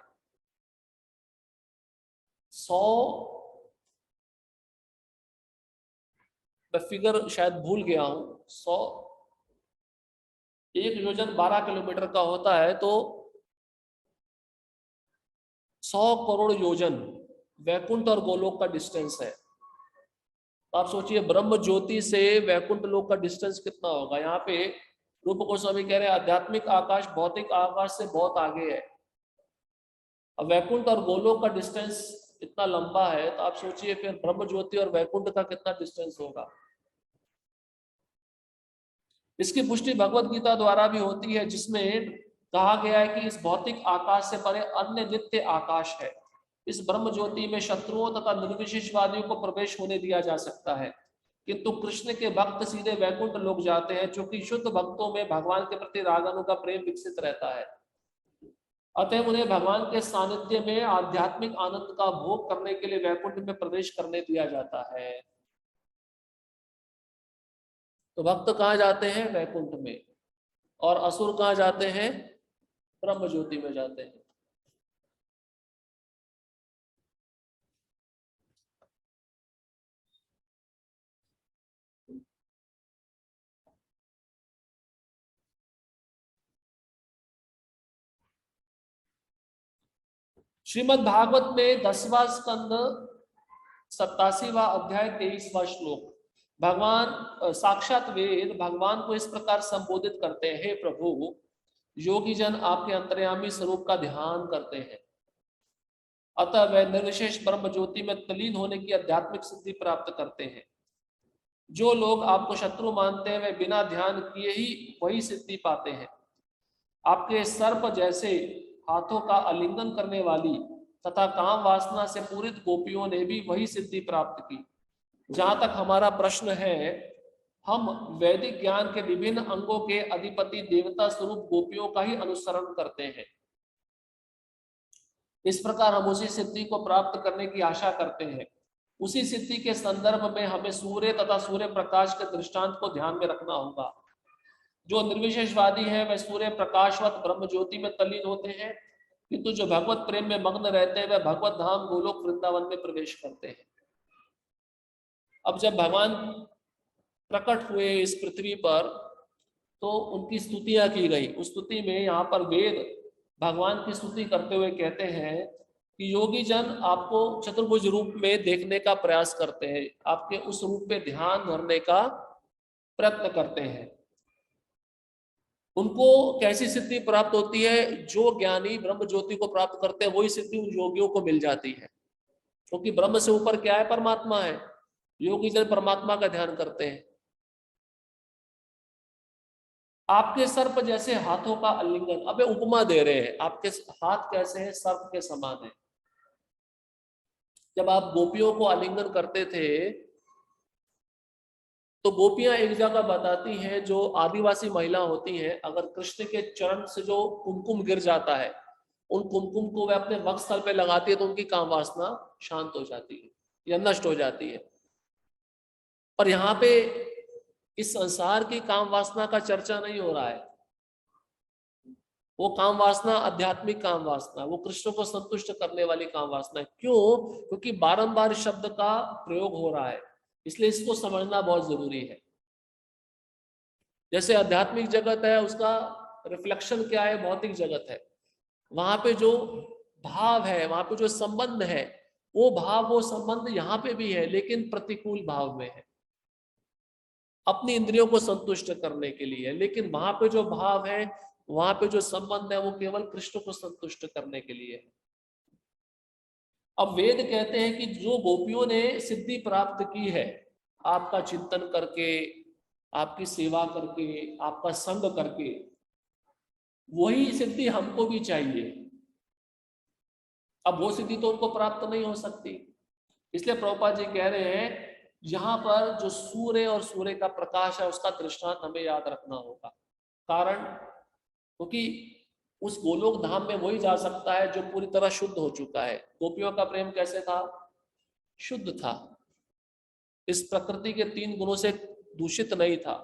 100, मैं फिगर शायद भूल गया हूं, 100, 1 योजन 12 किलोमीटर का होता है, तो 100 करोड़ योजन वैकुंठ और गोलोक का डिस्टेंस है। तो आप सोचिए ब्रह्म ज्योति से वैकुंठ लोक का डिस्टेंस कितना होगा। यहाँ पे रूप गोस्वामी कह रहे हैं आध्यात्मिक आकाश भौतिक आकाश से बहुत आगे है। अब वैकुंठ और गोलोक का डिस्टेंस इतना लंबा है, तो आप सोचिए फिर ब्रह्म ज्योति और वैकुंठ का कितना डिस्टेंस होगा। इसकी पुष्टि भगवत गीता द्वारा भी होती है, जिसमें कहा गया है कि इस भौतिक आकाश से परे अन्य नित्य आकाश है। इस ब्रह्म ज्योति में शत्रुओं तथा निर्विशेषवादियों को प्रवेश होने दिया जा सकता है, किंतु कृष्ण के भक्त सीधे वैकुंठ लोग जाते हैं, क्योंकि शुद्ध भक्तों में भगवान के प्रति रागानु का प्रेम विकसित रहता है। अतः उन्हें भगवान के सानिध्य में आध्यात्मिक आनंद का भोग करने के लिए वैकुंठ में प्रवेश करने दिया जाता है। तो भक्त कहाँ जाते हैं? वैकुंठ में। और असुर कहाँ जाते हैं? ब्रह्म ज्योति में जाते हैं। श्रीमद् भागवत में 10वां स्कंद 87वां अध्याय 23वां श्लोक, भगवान साक्षात वेद भगवान को इस प्रकार संबोधित करते हैं, हे प्रभु, योगी जन आपके अंतर्यामी स्वरूप का ध्यान करते हैं, अतः वे निर्विशेष ब्रह्म ज्योति में तल्लीन होने की आध्यात्मिक सिद्धि प्राप्त करते हैं। जो लोग आपको शत्रु मानते हैं वे बिना ध्यान किए ही वही सिद्धि पाते हैं। आपके सर्प जैसे हाथों का आलिंगन करने वाली तथा काम वासना से पूरित गोपियों ने भी वही सिद्धि प्राप्त की। जहां तक हमारा प्रश्न है, हम वैदिक ज्ञान के विभिन्न अंगों के अधिपति देवता स्वरूप गोपियों का ही अनुसरण करते हैं। इस प्रकार हम उसी सिद्धि को प्राप्त करने की आशा करते हैं। उसी सिद्धि के संदर्भ में हमें सूर्य तथा सूर्य प्रकाश के दृष्टांत को ध्यान में रखना होगा। जो निर्विशेषवादी है वह सूर्य प्रकाशवत ब्रह्म ज्योति में तल्लीन होते हैं, किंतु जो भगवत प्रेम में मग्न रहते हैं वह भगवत धाम गोलोक वृंदावन में प्रवेश करते हैं। अब जब भगवान प्रकट हुए इस पृथ्वी पर तो उनकी स्तुतियां की गई। उस स्तुति में यहाँ पर वेद भगवान की स्तुति करते हुए कहते हैं कि योगी जन आपको चतुर्भुज रूप में देखने का प्रयास करते हैं, आपके उस रूप पे ध्यान धरने का प्रयत्न करते हैं। उनको कैसी सिद्धि प्राप्त होती है? जो ज्ञानी ब्रह्म ज्योति को प्राप्त करते हैं वही सिद्धि उन योगियों को मिल जाती है, क्योंकि ब्रह्म से ऊपर क्या है? परमात्मा है। योगी जन परमात्मा का ध्यान करते हैं। आपके सर्प जैसे हाथों का आलिंगन, अब उपमा दे रहे हैं, आपके हाथ कैसे हैं? सर्प के समान है। जब आप गोपियों को आलिंगन करते थे तो गोपियां एक जगह बताती हैं, जो आदिवासी महिला होती हैं, अगर कृष्ण के चरण से जो कुमकुम गिर जाता है, उन कुमकुम को वे अपने वक्षस्थल पे लगाती है तो उनकी काम वासना शांत हो जाती है या नष्ट हो जाती है। पर यहाँ पे इस संसार की काम वासना का चर्चा नहीं हो रहा है। वो काम वासना आध्यात्मिक काम वासना, वो कृष्ण को संतुष्ट करने वाली काम वासना है। क्यों? क्योंकि बारंबार शब्द का प्रयोग हो रहा है, इसलिए इसको समझना बहुत जरूरी है। जैसे आध्यात्मिक जगत है, उसका रिफ्लेक्शन क्या है? भौतिक जगत है। वहां पे जो भाव है, वहां पे जो संबंध है, वो भाव वो संबंध यहाँ पे भी है, लेकिन प्रतिकूल भाव में है, अपनी इंद्रियों को संतुष्ट करने के लिए। लेकिन वहां पे जो भाव है, वहां पे जो संबंध है, वो केवल कृष्ण को संतुष्ट करने के लिए है। अब वेद कहते हैं कि जो गोपियों ने सिद्धि प्राप्त की है, आपका चिंतन करके, आपकी सेवा करके, आपका संग करके, वही सिद्धि हमको भी चाहिए। अब वो सिद्धि तो उनको प्राप्त नहीं हो सकती, इसलिए प्रभुपाद जी कह रहे हैं यहाँ पर जो सूर्य और सूर्य का प्रकाश है उसका दृष्टांत हमें याद रखना होगा। कारण क्योंकि उस गोलोक धाम में वही जा सकता है जो पूरी तरह शुद्ध हो चुका है। गोपियों का प्रेम कैसे था? शुद्ध था, इस प्रकृति के 3 गुणों से दूषित नहीं था।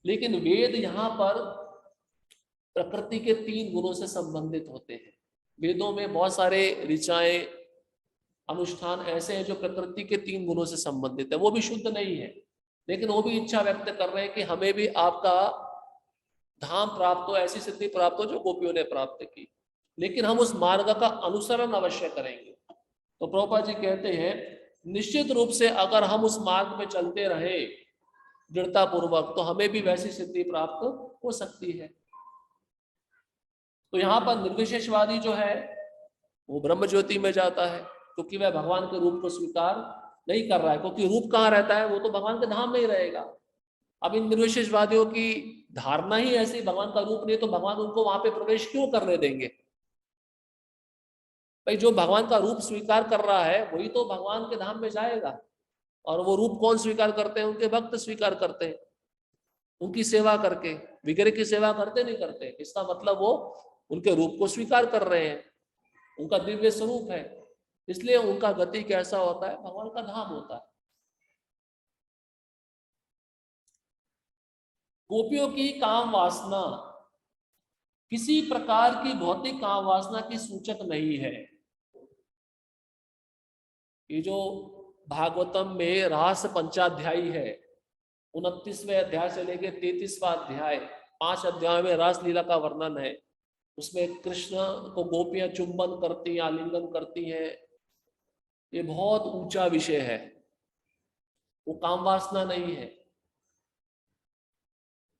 लेकिन वेद यहाँ पर प्रकृति के 3 गुणों से संबंधित होते हैं। वेदों में बहुत सारे ऋचाएं, अनुष्ठान ऐसे हैं जो प्रकृति के 3 गुणों से संबंधित है। वो भी शुद्ध नहीं है, लेकिन वो भी इच्छा व्यक्त कर रहे हैं कि हमें भी आपका धाम प्राप्त हो, ऐसी सिद्धि प्राप्त हो जो गोपियों ने प्राप्त की। लेकिन हम उस मार्ग का अनुसरण अवश्य करेंगे। तो प्रभुपाद जी कहते हैं निश्चित रूप से अगर हम उस मार्ग में चलते रहे दृढ़ता पूर्वक तो हमें भी वैसी सिद्धि प्राप्त हो सकती है। तो यहाँ पर निर्विशेषवादी जो है वो ब्रह्म ज्योति में जाता है, क्योंकि वह भगवान के रूप को स्वीकार नहीं कर रहा है। क्योंकि रूप कहाँ रहता है? वो तो भगवान के धाम में ही रहेगा। अब इन निर्विशेषवादियों की धारणा ही ऐसी, भगवान का रूप नहीं तो भगवान उनको वहां पे प्रवेश क्यों करने देंगे? भाई जो भगवान का रूप स्वीकार कर रहा है वही तो भगवान के धाम में जाएगा। और वो रूप कौन स्वीकार करते हैं? उनके भक्त स्वीकार करते हैं, उनकी सेवा करके। विग्रह की सेवा करते नहीं करते, इसका मतलब वो उनके रूप को स्वीकार कर रहे हैं, उनका दिव्य स्वरूप है, इसलिए उनका गति कैसा होता है? भगवान का धाम होता है। गोपियों की काम वासना किसी प्रकार की भौतिक काम वासना की सूचक नहीं है। ये जो भागवतम में रास पंचाध्यायी है, 29वें अध्याय से लेकर 33वां अध्याय, 5 अध्यायों में रास लीला का वर्णन है। उसमें कृष्ण को गोपियां चुंबन करती हैं, आलिंगन करती हैं। ये बहुत ऊंचा विषय है, वो काम वासना नहीं है।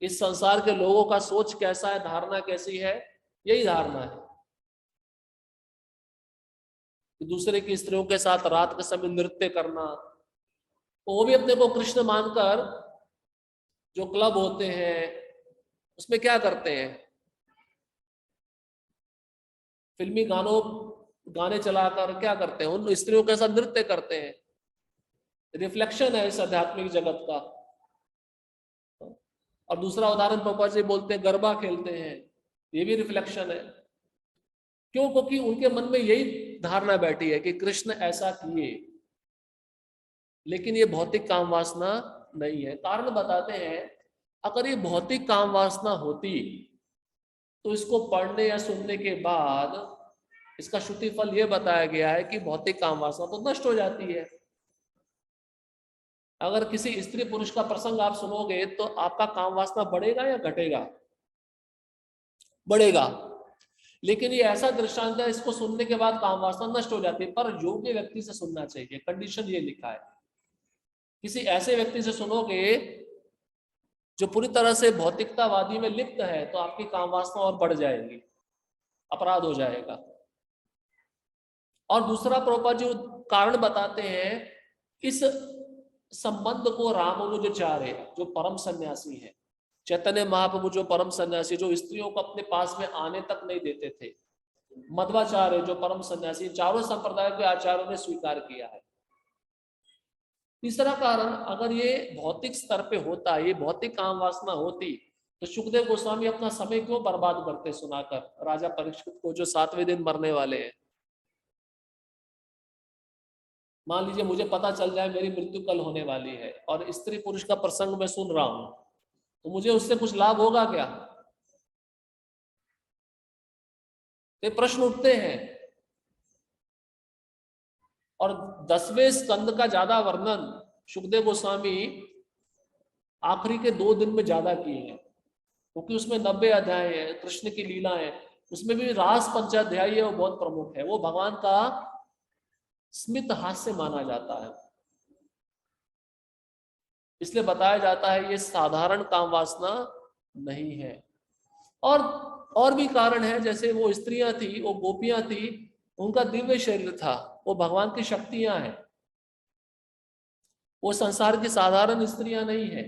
इस संसार के लोगों का सोच कैसा है, धारणा कैसी है, यही धारणा है कि दूसरे की स्त्रियों के साथ रात के समय नृत्य करना, तो वो भी अपने को कृष्ण मानकर जो क्लब होते हैं उसमें क्या करते हैं, फिल्मी गाने चलाकर क्या करते हैं, उन स्त्रियों के साथ नृत्य करते हैं। रिफ्लेक्शन है इस आध्यात्मिक जगत का। और दूसरा उदाहरण पापा जी बोलते हैं गरबा खेलते हैं, ये भी रिफ्लेक्शन है। क्यों? क्योंकि उनके मन में यही धारणा बैठी है कि कृष्ण ऐसा किए, लेकिन ये भौतिक काम वासना नहीं है। कारण बताते हैं, अगर ये भौतिक काम वासना होती तो इसको पढ़ने या सुनने के बाद इसका श्रुति फल ये बताया गया है कि भौतिक काम वासना तो नष्ट हो जाती है। अगर किसी स्त्री पुरुष का प्रसंग आप सुनोगे तो आपका काम वासना बढ़ेगा या घटेगा? बढ़ेगा। लेकिन ये ऐसा दृष्टांत है, इसको सुनने के बाद काम वासना नष्ट हो जाती है, पर योग्य व्यक्ति से सुनना चाहिए, कंडीशन ये लिखा है। किसी ऐसे व्यक्ति से सुनोगे जो पूरी तरह से भौतिकतावादी में लिप्त है, तो आपकी काम वासना और बढ़ जाएगी, अपराध हो जाएगा। और दूसरा प्रभुपाद जी कारण बताते हैं, इस संबंध को रामानुजाचार्य जो परम सन्यासी है, चैतन्य महाप्रभु जो परम सन्यासी, जो स्त्रियों को अपने पास में आने तक नहीं देते थे, मध्वाचार्य जो परम सन्यासी, चारों संप्रदाय के आचार्यों ने स्वीकार किया है। तीसरा कारण, अगर ये भौतिक स्तर पे होता, ये भौतिक काम वासना होती, तो सुखदेव गोस्वामी अपना समय क्यों बर्बाद करते सुनाकर राजा परीक्षित को, जो 7वें दिन मरने वाले हैं। मान लीजिए मुझे पता चल जाए मेरी मृत्यु कल होने वाली है और स्त्री पुरुष का प्रसंग मैं सुन रहा हूं, तो मुझे उससे कुछ लाभ होगा क्या? ये प्रश्न उठते हैं। और 10वें स्कंद का ज्यादा वर्णन सुखदेव गोस्वामी आखिरी के 2 दिन में ज्यादा किए हैं, क्योंकि उसमें 90 अध्याय है, कृष्ण की लीला है। उसमें भी रास पंचाध्याय है, वो बहुत प्रमुख है, वो भगवान का स्मित हास्य माना जाता है। इसलिए बताया जाता है ये साधारण काम वासना नहीं है। और भी कारण है, जैसे वो स्त्रियां थी, वो गोपियां थी, उनका दिव्य शरीर था, वो भगवान की शक्तियां हैं, वो संसार की साधारण स्त्रियां नहीं है।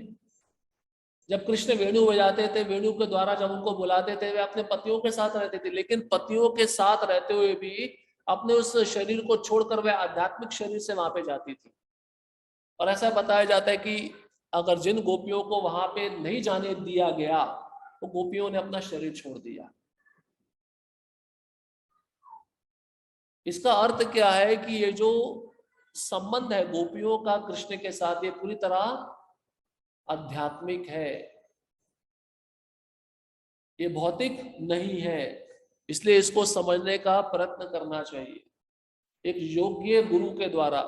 जब कृष्ण वेणु बजाते थे, वेणु के द्वारा जब उनको बुलाते थे, वे अपने पतियों के साथ रहते थे, लेकिन पतियों के साथ रहते हुए भी अपने उस शरीर को छोड़कर वे आध्यात्मिक शरीर से वहां पे जाती थी। और ऐसा बताया जाता है कि अगर जिन गोपियों को वहां पे नहीं जाने दिया गया, तो गोपियों ने अपना शरीर छोड़ दिया। इसका अर्थ क्या है कि ये जो संबंध है गोपियों का कृष्ण के साथ, ये पूरी तरह आध्यात्मिक है, ये भौतिक नहीं है। इसलिए इसको समझने का प्रयत्न करना चाहिए एक योग्य गुरु के द्वारा।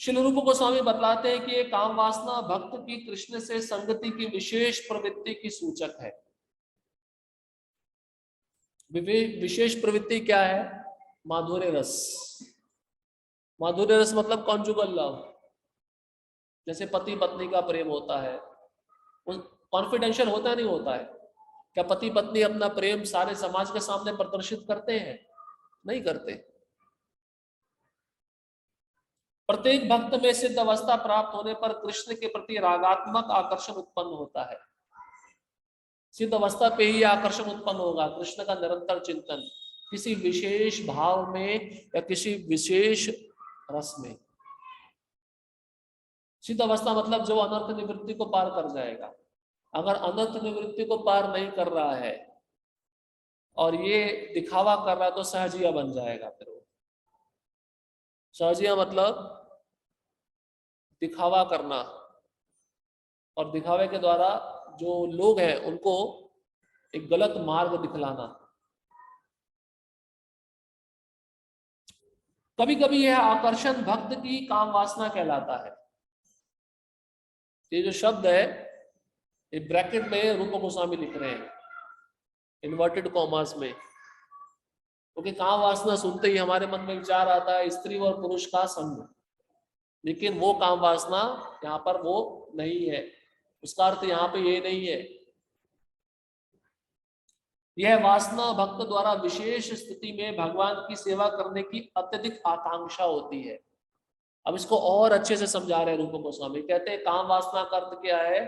श्री रूप गोस्वामी बतलाते हैं कि ये काम वासना भक्त की कृष्ण से संगति की विशेष प्रवृत्ति की सूचक है। विशेष प्रवृत्ति क्या है? माधुर्य रस। माधुर्य रस मतलब कॉन्जुगल लव, जैसे पति पत्नी का प्रेम होता है, कॉन्फिडेंशियल होता नहीं होता है? क्या पति पत्नी अपना प्रेम सारे समाज के सामने प्रदर्शित करते हैं? नहीं करते। प्रत्येक भक्त में सिद्ध अवस्था प्राप्त होने पर कृष्ण के प्रति रागात्मक आकर्षण उत्पन्न होता है। सिद्ध अवस्था पे ही आकर्षण उत्पन्न होगा, कृष्ण का निरंतर चिंतन किसी विशेष भाव में या किसी विशेष रस में। सिद्ध अवस्था मतलब जो अनर्थ निवृत्ति को पार कर जाएगा। अगर अनर्थ निवृत्ति को पार नहीं कर रहा है और ये दिखावा कर रहा है, तो सहजिया बन जाएगा। फिर वो सहजिया मतलब दिखावा करना, और दिखावे के द्वारा जो लोग हैं उनको एक गलत मार्ग दिखलाना। कभी कभी यह आकर्षण भक्त की काम वासना कहलाता है। ये जो शब्द है ये ब्रैकेट में रूप गोस्वामी लिख रहे हैं, इन्वर्टेड कॉमास में, क्योंकि काम वासना सुनते ही हमारे मन में विचार आता है स्त्री और पुरुष का संग, लेकिन वो काम वासना यहाँ पर वो नहीं है, उसका अर्थ यहाँ पे ये नहीं है। यह वासना भक्त द्वारा विशेष स्थिति में भगवान की सेवा करने की अत्यधिक आकांक्षा होती है। अब इसको और अच्छे से समझा रहे हैं रूप गोस्वामी, कहते हैं काम वासना का अर्थ क्या है?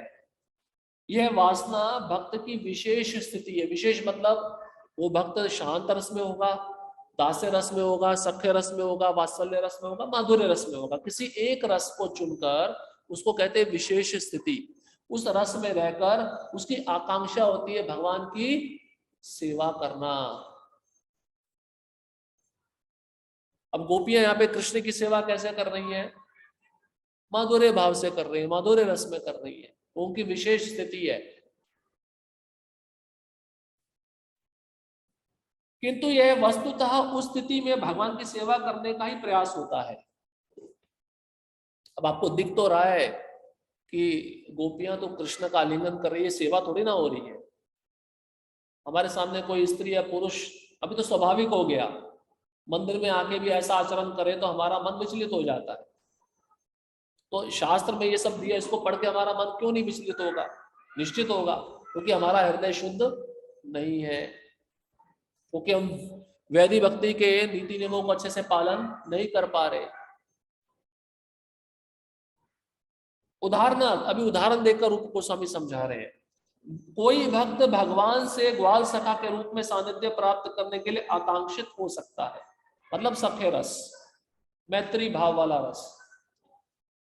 यह वासना भक्त की विशेष स्थिति है। विशेष मतलब वो भक्त शांत रस में होगा, दास्य रस में होगा, सख्य रस में होगा, वात्सल्य रस में होगा, माधुर्य रस में होगा, किसी एक रस को चुनकर उसको कहते हैं विशेष स्थिति। उस रस में रहकर उसकी आकांक्षा होती है भगवान की सेवा करना। अब गोपियां यहाँ पे कृष्ण की सेवा कैसे कर रही हैं? माधुर्य भाव से कर रही है, माधुर्य रस में कर रही है, उनकी विशेष स्थिति है। किंतु यह वस्तुतः उस स्थिति में भगवान की सेवा करने का ही प्रयास होता है। अब आपको दिख तो रहा है कि गोपियां तो कृष्ण का आलिंगन कर रही है, सेवा थोड़ी ना हो रही है। हमारे सामने कोई स्त्री या पुरुष अभी तो स्वाभाविक हो गया, मंदिर में आके भी ऐसा आचरण करे तो हमारा मन विचलित हो जाता है। तो शास्त्र में ये सब दिया, इसको पढ़ के हमारा मन क्यों नहीं विचलित होगा? निश्चित होगा, क्योंकि हमारा हृदय शुद्ध नहीं है, क्योंकि हम वैदिक भक्ति के नीति नियमों को अच्छे से पालन नहीं कर पा रहे। उदाहरण, अभी उदाहरण देकर रूप गोस्वामी समझा रहे हैं। कोई भक्त भगवान से ग्वाल सखा के रूप में सानिध्य प्राप्त करने के लिए आकांक्षित हो सकता है, मतलब सख्य रस, मैत्री भाव वाला रस।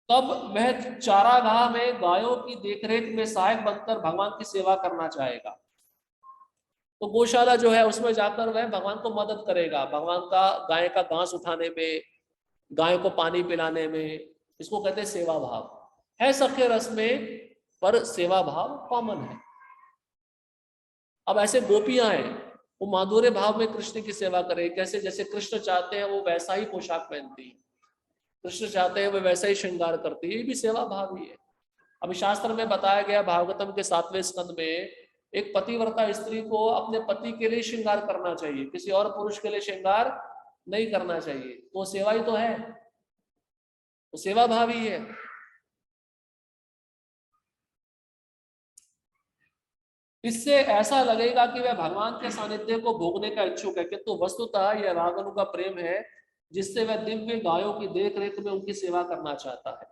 तब वह चारागाह में गायों की देखरेख में सहायक बनकर भगवान की सेवा करना चाहेगा। तो गौशाला जो है उसमें जाकर वह भगवान को मदद करेगा, भगवान का गाय का घास उठाने में, गाय को पानी पिलाने में। इसको कहते हैं सेवा भाव। है सख्य रस में, पर सेवा भाव कॉमन है। अब ऐसे गोपियां हैं, वो माधुर्य भाव में कृष्ण की सेवा करे, कैसे? जैसे कृष्ण चाहते हैं वो वैसा ही पोशाक पहनती है, कृष्ण चाहते हैं वो वैसा ही श्रृंगार करती है, ये भी सेवा भाव ही है। अभी शास्त्र में बताया गया भागवतम के 7वें स्कंद में, एक पतिव्रता स्त्री को अपने पति के लिए श्रृंगार करना चाहिए, किसी और पुरुष के लिए श्रृंगार नहीं करना चाहिए। तो सेवा ही तो है, वो सेवा भाव ही है। इससे ऐसा लगेगा कि वह भगवान के सानिध्य को भोगने का इच्छुक है, किंतु वस्तुतः यह रागनु का प्रेम है, जिससे वह दिव्य गायों की देख रेख में उनकी सेवा करना चाहता है।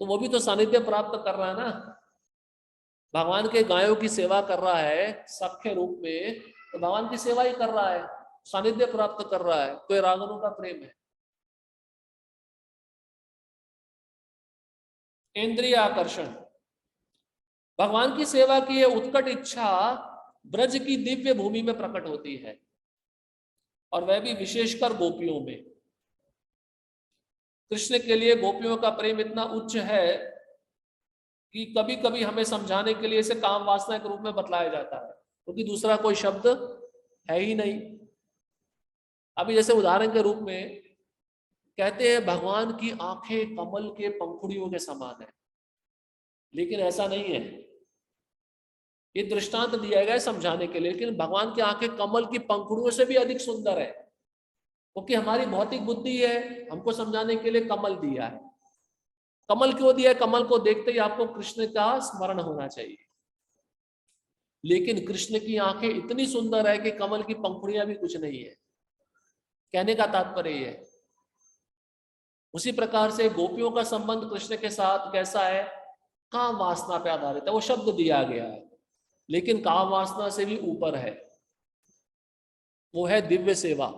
तो वो भी तो सानिध्य प्राप्त कर रहा है ना, भगवान के गायों की सेवा कर रहा है सख्य रूप में, तो भगवान की सेवा ही कर रहा है, सानिध्य प्राप्त कर रहा है, तो ये रागनु का प्रेम है। इंद्रिय आकर्षण, भगवान की सेवा की यह उत्कट इच्छा ब्रज की दिव्य भूमि में प्रकट होती है, और वह भी विशेषकर गोपियों में। कृष्ण के लिए गोपियों का प्रेम इतना उच्च है कि कभी कभी हमें समझाने के लिए इसे काम वासना के रूप में बतलाया जाता है, क्योंकि दूसरा कोई शब्द है ही नहीं। अभी जैसे उदाहरण के रूप में कहते हैं भगवान की आंखें कमल के पंखुड़ियों के समान है, लेकिन ऐसा नहीं है। ये दृष्टांत दिया गया है समझाने के लिए, लेकिन भगवान की आंखें कमल की पंखुड़ियों से भी अधिक सुंदर है, क्योंकि हमारी भौतिक बुद्धि है हमको समझाने के लिए कमल दिया है। कमल क्यों दिया है? कमल को देखते ही आपको कृष्ण का स्मरण होना चाहिए, लेकिन कृष्ण की आंखें इतनी सुंदर है कि कमल की पंखुड़ियां भी कुछ नहीं है। कहने का तात्पर्य है, उसी प्रकार से गोपियों का संबंध कृष्ण के साथ कैसा है? काम वासना पे आधारित है। वो शब्द दिया गया है, लेकिन काम वासना से भी ऊपर है, वो है दिव्य सेवा।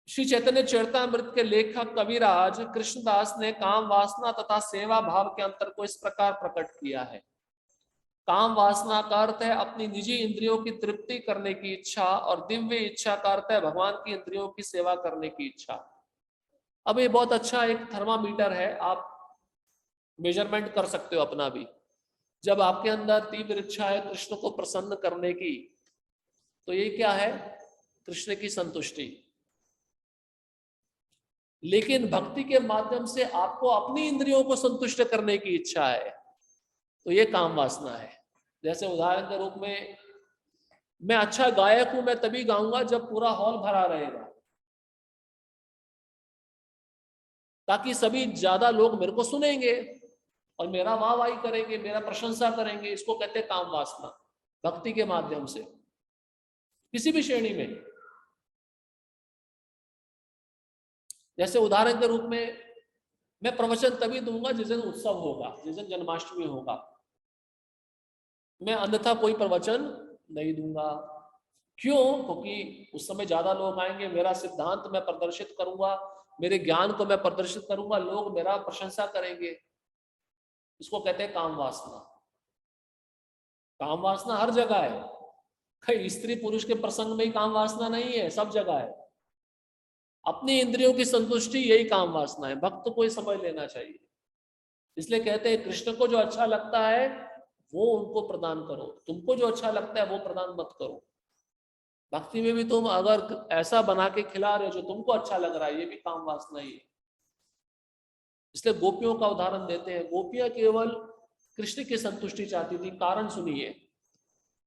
श्री चैतन्य चरितामृत के लेखक कविराज कृष्णदास ने काम वासना तथा सेवा भाव के अंतर को इस प्रकार प्रकट किया है। काम वासना का अर्थ है अपनी निजी इंद्रियों की तृप्ति करने की इच्छा, और दिव्य इच्छा का अर्थ है भगवान की इंद्रियों की सेवा करने की इच्छा। अब ये बहुत अच्छा एक थर्मामीटर है, आप मेजरमेंट कर सकते हो अपना भी। जब आपके अंदर तीव्र इच्छा है कृष्ण को प्रसन्न करने की, तो ये क्या है? कृष्ण की संतुष्टि। लेकिन भक्ति के माध्यम से आपको अपनी इंद्रियों को संतुष्ट करने की इच्छा है, तो ये काम वासना है। जैसे उदाहरण के रूप में, मैं अच्छा गायक हूं, मैं तभी गाऊंगा जब पूरा हॉल भरा रहेगा, ताकि सभी ज्यादा लोग मेरे को सुनेंगे और मेरा वाहवाही करेंगे, मेरा प्रशंसा करेंगे। इसको कहते हैं काम वासना। भक्ति के माध्यम से किसी भी श्रेणी में, जैसे उदाहरण के रूप में, मैं प्रवचन तभी दूंगा जिस दिन उत्सव होगा, जिस दिन जन्माष्टमी होगा, मैं अन्यथा कोई प्रवचन नहीं दूंगा। क्यों? क्योंकि उस समय ज्यादा लोग आएंगे, मेरा सिद्धांत मैं प्रदर्शित करूंगा, मेरे ज्ञान को मैं प्रदर्शित करूंगा, लोग मेरा प्रशंसा करेंगे। इसको कहते हैं काम वासना। काम वासना हर जगह है, कहीं स्त्री पुरुष के प्रसंग में ही काम वासना नहीं है, सब जगह है। अपनी इंद्रियों की संतुष्टि यही काम वासना है, भक्त को ही समझ लेना चाहिए। इसलिए कहते हैं कृष्ण को जो अच्छा लगता है वो उनको प्रदान करो, तुमको जो अच्छा लगता है वो प्रदान मत करो। भक्ति में भी तुम अगर ऐसा बना के खिला रहे हो जो तुमको अच्छा लग रहा है, ये भी काम वासना ही है। इसलिए गोपियों का उदाहरण देते हैं। गोपियां केवल कृष्ण की संतुष्टि चाहती थी। कारण सुनिए,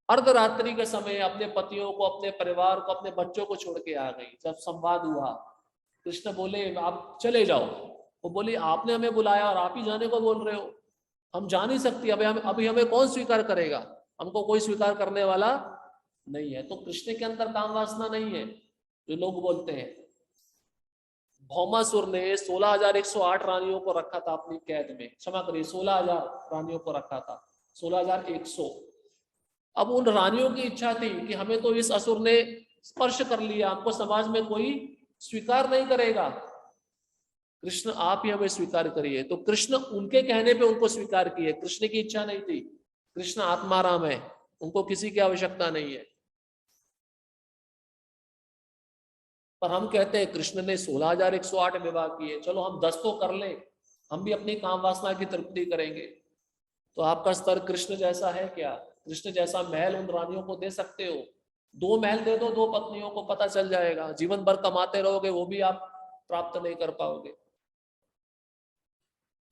अर्धरात्रि के समय अपने पतियों को, अपने परिवार को, अपने बच्चों को छोड़ के आ गई। जब संवाद हुआ, कृष्ण बोले आप चले जाओ। वो बोली आपने हमें बुलाया और आप ही जाने को बोल रहे हो, हम जा नहीं सकती। अभी हमें कौन स्वीकार करेगा, हमको कोई स्वीकार करने वाला नहीं है। तो कृष्ण के अंदर काम वासना नहीं है जो लोग बोलते हैं। भौमासुर ने 16,108 रानियों को रखा था अपनी कैद में, क्षमा करिए 16,000 रानियों को रखा था, 16,100। अब उन रानियों की इच्छा थी कि हमें तो इस असुर ने स्पर्श कर लिया, हमको समाज में कोई स्वीकार नहीं करेगा, कृष्ण आप ही हमें स्वीकार करिए। तो कृष्ण उनके कहने पे उनको स्वीकार किए, कृष्ण की इच्छा नहीं थी। कृष्ण आत्माराम है, उनको किसी की आवश्यकता नहीं है। पर हम कहते हैं कृष्ण ने 16,108 विवाह किए, चलो हम 10 तो कर लें, हम भी अपनी काम वासना की तृप्ति करेंगे। तो आपका स्तर कृष्ण जैसा है क्या? कृष्ण जैसा महल उन रानियों को दे सकते हो? 2 महल दे दो 2 पत्नियों को, पता चल जाएगा। जीवन भर कमाते रहोगे, वो भी आप प्राप्त नहीं कर पाओगे।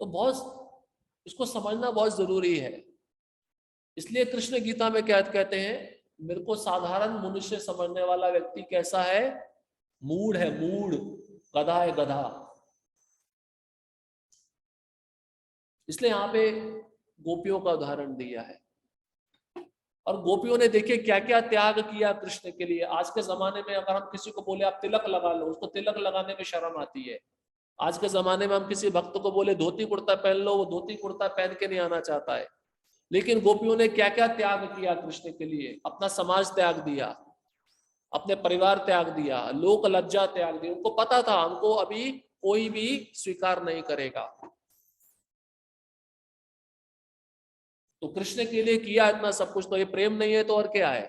तो बहुत इसको समझना बहुत जरूरी है। इसलिए कृष्ण गीता में क्या कहते हैं, मेरे को साधारण मनुष्य समझने वाला व्यक्ति कैसा है? मूढ़ है, मूढ़, गधा है, गधा। इसलिए यहां पे गोपियों का उदाहरण दिया है। और गोपियों ने देखिए क्या क्या त्याग किया कृष्ण के लिए। आज के जमाने में अगर हम किसी को बोले आप तिलक लगा लो, उसको तिलक लगाने में शर्म आती है। आज के जमाने में हम किसी भक्त को बोले धोती कुर्ता पहन लो, वो धोती कुर्ता पहन के नहीं आना चाहता है। लेकिन गोपियों ने क्या क्या त्याग किया कृष्ण के लिए। अपना समाज त्याग दिया, अपने परिवार त्याग दिया, लोक लज्जा त्याग दी। उनको पता था हमको अभी कोई भी स्वीकार नहीं करेगा। तो कृष्ण के लिए किया इतना सब कुछ, तो ये प्रेम नहीं है तो और क्या है?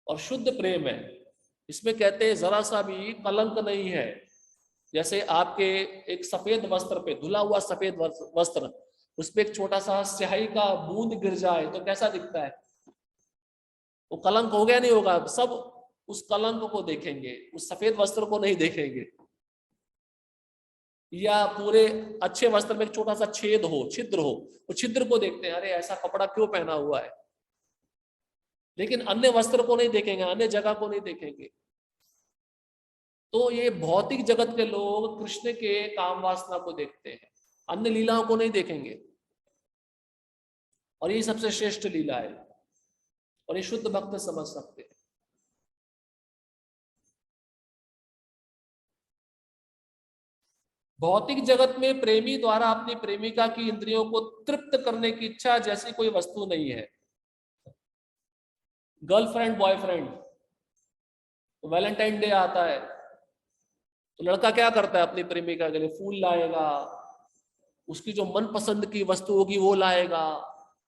और शुद्ध प्रेम है। इसमें कहते हैं जरा सा भी कलंक नहीं है। जैसे आपके एक सफेद वस्त्र पे, धुला हुआ सफेद वस्त्र, उस पे एक छोटा सा स्याही का बूंद गिर जाए तो कैसा दिखता है? वो कलंक हो गया नहीं होगा? सब उस कलंक को देखेंगे, उस सफेद वस्त्र को नहीं देखेंगे। या पूरे अच्छे वस्त्र में एक छोटा सा छेद हो, छिद्र हो, वो छिद्र को देखते हैं, अरे ऐसा कपड़ा क्यों पहना हुआ है। लेकिन अन्य वस्त्र को नहीं देखेंगे, अन्य जगह को नहीं देखेंगे। तो ये भौतिक जगत के लोग कृष्ण के काम वासना को देखते हैं, अन्य लीलाओं को नहीं देखेंगे। और ये सबसे श्रेष्ठ लीला है, और ये शुद्ध भक्त समझ सकते हैं। भौतिक जगत में प्रेमी द्वारा अपनी प्रेमिका की इंद्रियों को तृप्त करने की इच्छा जैसी कोई वस्तु नहीं है। गर्लफ्रेंड बॉयफ्रेंड, तो वैलेंटाइन डे आता है तो लड़का क्या करता है अपनी प्रेमिका के लिए? फूल लाएगा, उसकी जो मनपसंद की वस्तु होगी वो लाएगा,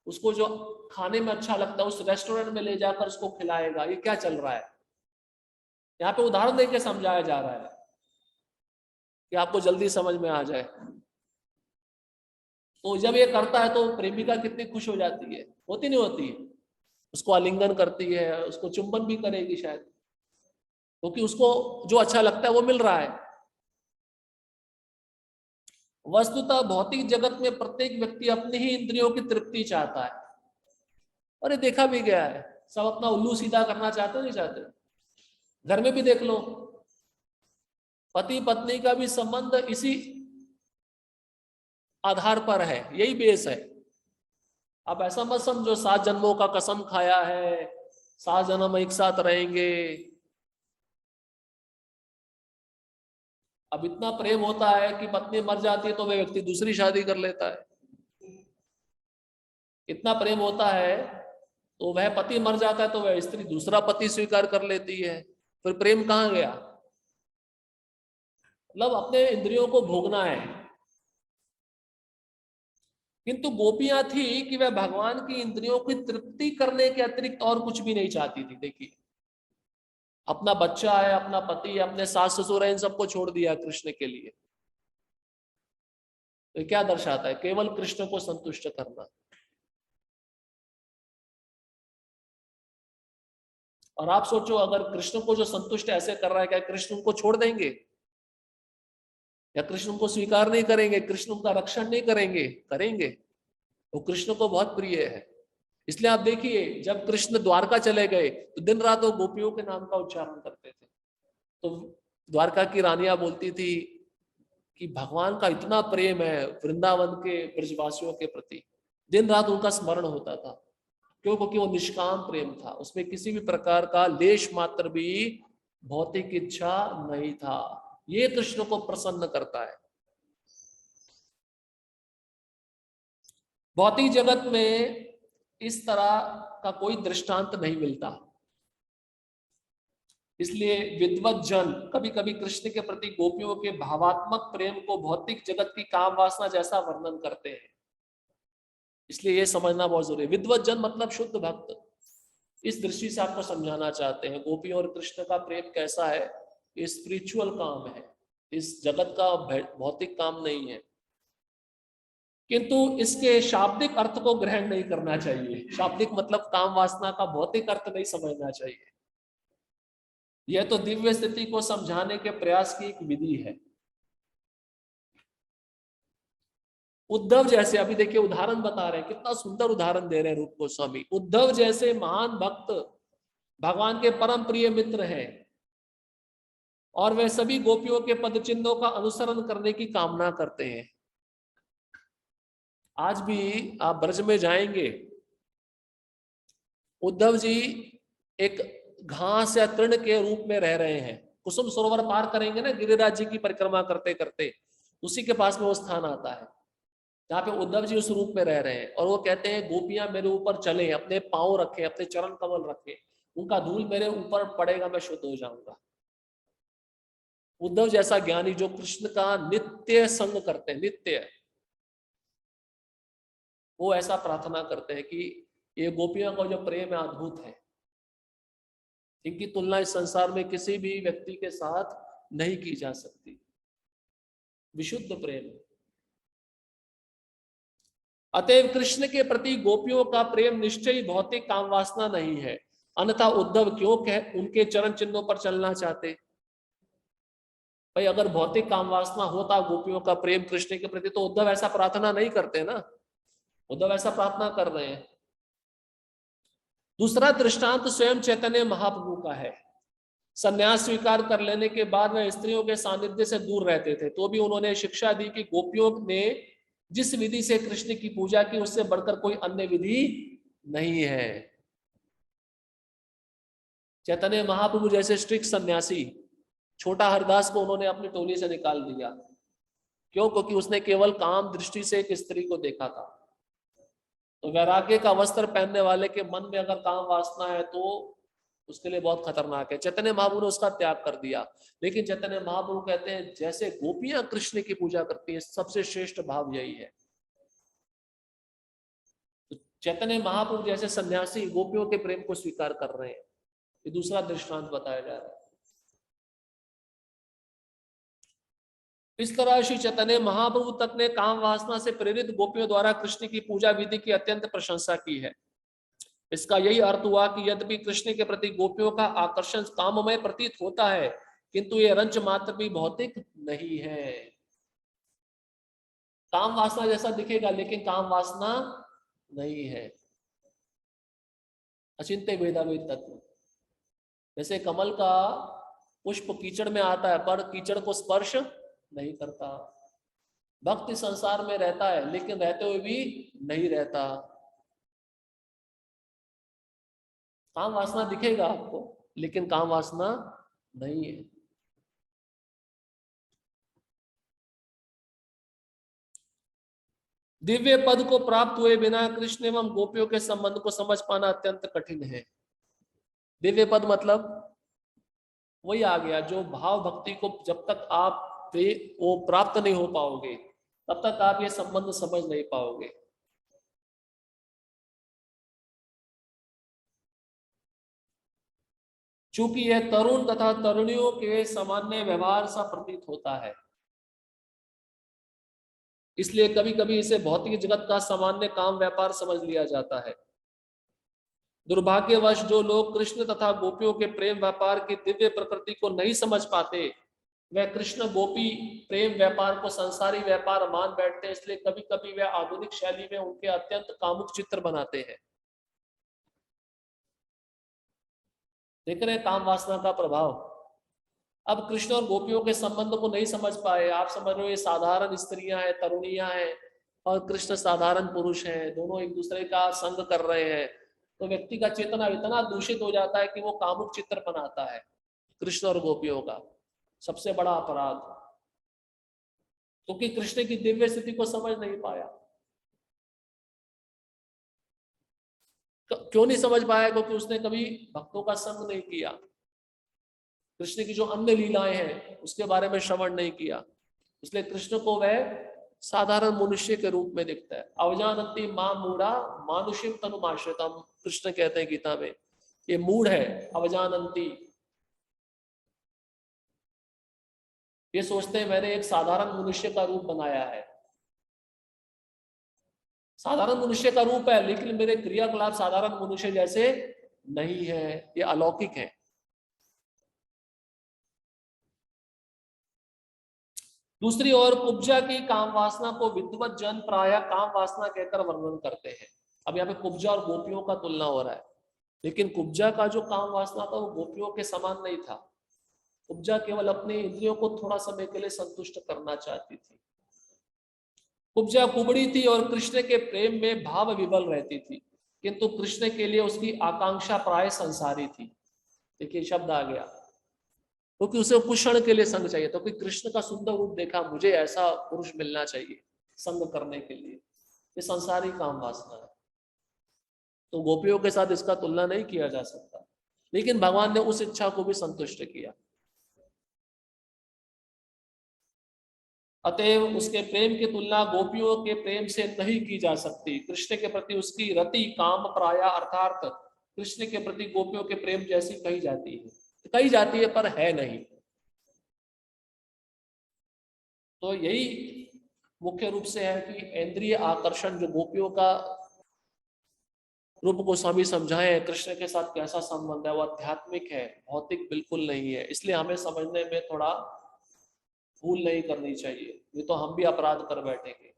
उसको जो खाने में अच्छा लगता है उस रेस्टोरेंट में ले जाकर उसको खिलाएगा। ये क्या चल रहा है? यहाँ पे उदाहरण देके समझाया जा रहा है कि आपको जल्दी समझ में आ जाए। तो जब ये करता है तो प्रेमिका कितनी खुश हो जाती है, होती नहीं होती? उसको आलिंगन करती है, उसको चुंबन भी करेगी शायद। क्योंकि उसको जो अच्छा लगता है वो मिल रहा है। वस्तुतः भौतिक जगत में प्रत्येक व्यक्ति अपनी ही इंद्रियों की तृप्ति चाहता है, और ये देखा भी गया है। सब अपना उल्लू सीधा करना चाहते नहीं चाहते? घर में भी देख लो, पति पत्नी का भी संबंध इसी आधार पर है, यही बेस है। अब ऐसा मत समझो 7 जन्मों का कसम खाया है, 7 जन्म एक साथ रहेंगे। अब इतना प्रेम होता है कि पत्नी मर जाती है तो वह व्यक्ति दूसरी शादी कर लेता है। इतना प्रेम होता है तो वह पति मर जाता है तो वह स्त्री दूसरा पति स्वीकार कर लेती है। फिर प्रेम कहाँ गया? मतलब अपने इंद्रियों को भोगना है। किंतु गोपियां थी कि वह भगवान की इंद्रियों की तृप्ति करने के अतिरिक्त और कुछ भी नहीं चाहती थी। देखिए, अपना बच्चा है, अपना पति है, अपने सास ससुर है, इन सबको छोड़ दिया कृष्ण के लिए। तो क्या दर्शाता है? केवल कृष्ण को संतुष्ट करना। और आप सोचो, अगर कृष्ण को जो संतुष्ट ऐसे कर रहा है, क्या कृष्ण उनको छोड़ देंगे? या कृष्ण उनको स्वीकार नहीं करेंगे? कृष्ण उनका रक्षण नहीं करेंगे? करेंगे। वो कृष्ण को बहुत प्रिय है। इसलिए आप देखिए, जब कृष्ण द्वारका चले गए तो दिन रात वो गोपियों के नाम का उच्चारण करते थे। तो द्वारका की रानियां बोलती थी कि भगवान का इतना प्रेम है वृंदावन के ब्रजवासियों के प्रति, दिन रात उनका स्मरण होता था। क्यों? क्योंकि वो निष्काम प्रेम था, उसमें किसी भी प्रकार का लेश मात्र भी भौतिक इच्छा नहीं था। ये कृष्ण को प्रसन्न करता है। भौतिक जगत में इस तरह का कोई दृष्टांत नहीं मिलता। इसलिए विद्वत जन कभी कभी कृष्ण के प्रति गोपियों के भावात्मक प्रेम को भौतिक जगत की काम वासना जैसा वर्णन करते हैं। इसलिए यह समझना बहुत जरूरी है। विद्वत जन मतलब शुद्ध भक्त। इस दृष्टि से आपको समझाना चाहते हैं गोपियों और कृष्ण का प्रेम कैसा है। ये स्पिरिचुअल काम है, इस जगत का भौतिक काम नहीं है। किंतु इसके शाब्दिक अर्थ को ग्रहण नहीं करना चाहिए। शाब्दिक मतलब काम वासना का भौतिक अर्थ नहीं समझना चाहिए। यह तो दिव्य स्थिति को समझाने के प्रयास की एक विधि है। उद्धव जैसे, अभी देखिए उदाहरण बता रहे हैं, कितना सुंदर उदाहरण दे रहे हैं रूप गोस्वामी। उद्धव जैसे महान भक्त भगवान के परम प्रिय मित्र हैं, और वे सभी गोपियों के पद चिन्हों का अनुसरण करने की कामना करते हैं। आज भी आप ब्रज में जाएंगे, उद्धव जी एक घास या तृण के रूप में रह रहे हैं। कुसुम सरोवर पार करेंगे ना गिरिराज जी की परिक्रमा करते करते, उसी के पास में वो स्थान आता है जहाँ पे उद्धव जी उस रूप में रह रहे हैं। और वो कहते हैं गोपियां मेरे ऊपर चले, अपने पांव रखें, अपने चरण कमल रखें, उनका धूल मेरे ऊपर पड़ेगा, मैं शुद्ध हो जाऊंगा। उद्धव जैसा ज्ञानी जो कृष्ण का नित्य संग करते हैं, नित्य, वो ऐसा प्रार्थना करते हैं कि ये गोपियों का जो प्रेम है अद्भुत है। इनकी तुलना इस संसार में किसी भी व्यक्ति के साथ नहीं की जा सकती। विशुद्ध प्रेम। अतएव कृष्ण के प्रति गोपियों का प्रेम निश्चय भौतिक काम वासना नहीं है, अन्यथा उद्धव क्यों कह उनके चरण चिन्हों पर चलना चाहते? भाई अगर भौतिक काम वासना होता गोपियों का प्रेम कृष्ण के प्रति, तो उद्धव ऐसा प्रार्थना नहीं करते ना। उद्धव ऐसा प्रार्थना कर रहे हैं। दूसरा दृष्टांत स्वयं चैतन्य महाप्रभु का है। संन्यास स्वीकार कर लेने के बाद वह स्त्रियों के सानिध्य से दूर रहते थे, तो भी उन्होंने शिक्षा दी कि गोपियों ने जिस विधि से कृष्ण की पूजा की उससे बढ़कर कोई अन्य विधि नहीं है। चैतन्य महाप्रभु जैसे स्ट्रिक्ट सन्यासी, छोटा हरदास को उन्होंने अपनी टोली से निकाल दिया। क्यों? क्योंकि उसने केवल काम दृष्टि से एक स्त्री को देखा था। तो वैराग्य का वस्त्र पहनने वाले के मन में अगर काम वासना है तो उसके लिए बहुत खतरनाक है। चैतन्य महाप्रभु ने उसका त्याग कर दिया। लेकिन चैतन्य महाप्रभु कहते हैं जैसे गोपियां कृष्ण की पूजा करती हैं, सबसे श्रेष्ठ भाव यही है। तो चैतन्य महाप्रभु जैसे सन्यासी गोपियों के प्रेम को स्वीकार कर रहे हैं। ये दूसरा दृष्टांत बताया जा रहा है। इस तरह श्री चैतन्य महाप्रभु तक ने काम वासना से प्रेरित गोपियों द्वारा कृष्ण की पूजा विधि की अत्यंत प्रशंसा की है। इसका यही अर्थ हुआ कि यद्यपि कृष्ण के प्रति गोपियों का आकर्षण काममय प्रतीत होता है, किंतु ये रंच मात्र भी भौतिक नहीं है। काम वासना जैसा दिखेगा लेकिन काम वासना नहीं है। अचिंत्य भेदाभेद तत्व, जैसे कमल का पुष्प कीचड़ में आता है पर कीचड़ को स्पर्श नहीं करता। भक्त इस संसार में रहता है लेकिन रहते हुए भी नहीं रहता। काम वासना दिखेगा आपको लेकिन काम वासना नहीं है। दिव्य पद को प्राप्त हुए बिना कृष्ण एवं गोपियों के संबंध को समझ पाना अत्यंत कठिन है। दिव्य पद मतलब वही आ गया जो भाव भक्ति को जब तक आप वो प्राप्त नहीं हो पाओगे तब तक आप ये संबंध समझ नहीं पाओगे। चूंकि यह तरुण तथा तरुणियों के सामान्य व्यवहार सा प्रतीत होता है, इसलिए कभी कभी इसे भौतिक जगत का सामान्य काम व्यापार समझ लिया जाता है। दुर्भाग्यवश जो लोग कृष्ण तथा गोपियों के प्रेम व्यापार की दिव्य प्रकृति को नहीं समझ पाते, वह कृष्ण गोपी प्रेम व्यापार को संसारी व्यापार मान बैठते हैं। इसलिए कभी कभी वह आधुनिक शैली में उनके अत्यंत कामुक चित्र बनाते हैं। देख रहे हैं काम वासना का प्रभाव। अब कृष्ण और गोपियों के संबंध को नहीं समझ पाए, आप समझ रहे हो ये साधारण स्त्रियां हैं, तरुणियां हैं और कृष्ण साधारण पुरुष हैं, दोनों एक दूसरे का संग कर रहे हैं, तो व्यक्ति का चेतना इतना दूषित हो जाता है कि वो कामुक चित्र बनाता है कृष्ण और गोपियों का। सबसे बड़ा अपराध, क्योंकि कृष्ण की दिव्य स्थिति को समझ नहीं पाया। क्यों नहीं समझ पाया? क्योंकि उसने कभी भक्तों का संग नहीं किया, कृष्ण की जो अन्य लीलाएं हैं उसके बारे में श्रवण नहीं किया, इसलिए कृष्ण को वह साधारण मनुष्य के रूप में दिखता है। अवजानन्ति मां मूढ़ा मानुषिम तनुमाश्रितम, कृष्ण कहते हैं गीता में, ये मूढ़ है अवजानन्ति। ये सोचते हैं मैंने एक साधारण मनुष्य का रूप बनाया है। साधारण मनुष्य का रूप है लेकिन मेरे क्रियाकलाप साधारण मनुष्य जैसे नहीं है, ये अलौकिक है। दूसरी ओर कुब्जा की काम वासना को विद्वत जन प्रायः काम वासना कहकर वर्णन करते हैं। अब यहाँ पे कुब्जा और गोपियों का तुलना हो रहा है, लेकिन कुब्जा का जो काम वासना था वो गोपियों के समान नहीं था। कुब्जा केवल अपने इंद्रियों को थोड़ा समय के लिए संतुष्ट करना चाहती थी। कुब्जा कुबड़ी थी और कृष्ण के प्रेम में भाव विवल रहती थी, किंतु कृष्ण के लिए उसकी आकांक्षा प्राय संसारी थी। देखिए शब्द आ गया, क्योंकि उसे कुछ क्षण के लिए संग चाहिए, तो कि कृष्ण का सुंदर रूप देखा, मुझे ऐसा पुरुष मिलना चाहिए संग करने के लिए, ये संसारी काम वासना है। तो गोपियों के साथ इसका तुलना नहीं किया जा सकता, लेकिन भगवान ने उस इच्छा को भी संतुष्ट किया। अतएव उसके प्रेम की तुलना गोपियों के प्रेम से नहीं की जा सकती। कृष्ण के प्रति उसकी रति काम प्राया अर्थात कृष्ण के प्रति गोपियों के प्रेम जैसी कही जाती है पर है नहीं। तो यही मुख्य रूप से है कि इंद्रिय आकर्षण जो गोपियों का रूप गोस्वामी समझाए कृष्ण के साथ कैसा संबंध है, वो आध्यात्मिक है, भौतिक बिल्कुल नहीं है। इसलिए हमें समझने में थोड़ा भूल नहीं करनी चाहिए, ये तो हम भी अपराध कर बैठेंगे।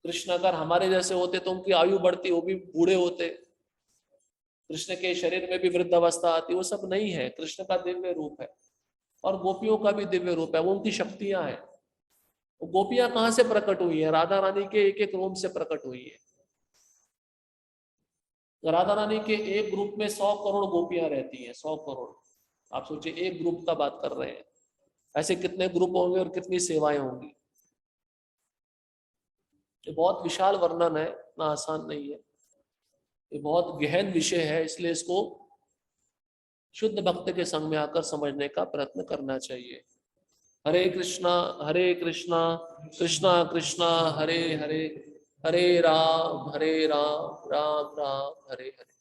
कृष्ण अगर हमारे जैसे होते तो उनकी आयु बढ़ती, वो भी बूढ़े होते, कृष्ण के शरीर में भी वृद्ध अवस्था आती, वो सब नहीं है। कृष्ण का दिव्य रूप है और गोपियों का भी दिव्य रूप है, वो उनकी शक्तियां हैं। वो गोपियां कहां से प्रकट हुई है? राधा रानी के एक एक रोम से प्रकट हुई है। राधा रानी के एक ग्रुप में 100 करोड़ गोपियां रहती हैं, 100 करोड़। आप सोचिए एक ग्रुप का बात कर रहे हैं, ऐसे कितने ग्रुप होंगे और कितनी सेवाएं होंगी। ये बहुत विशाल वर्णन है, इतना आसान नहीं है, ये बहुत गहन विषय है, इसलिए इसको शुद्ध भक्त के संग में आकर समझने का प्रयत्न करना चाहिए। हरे कृष्णा कृष्णा कृष्णा हरे हरे, हरे राम राम राम हरे हरे।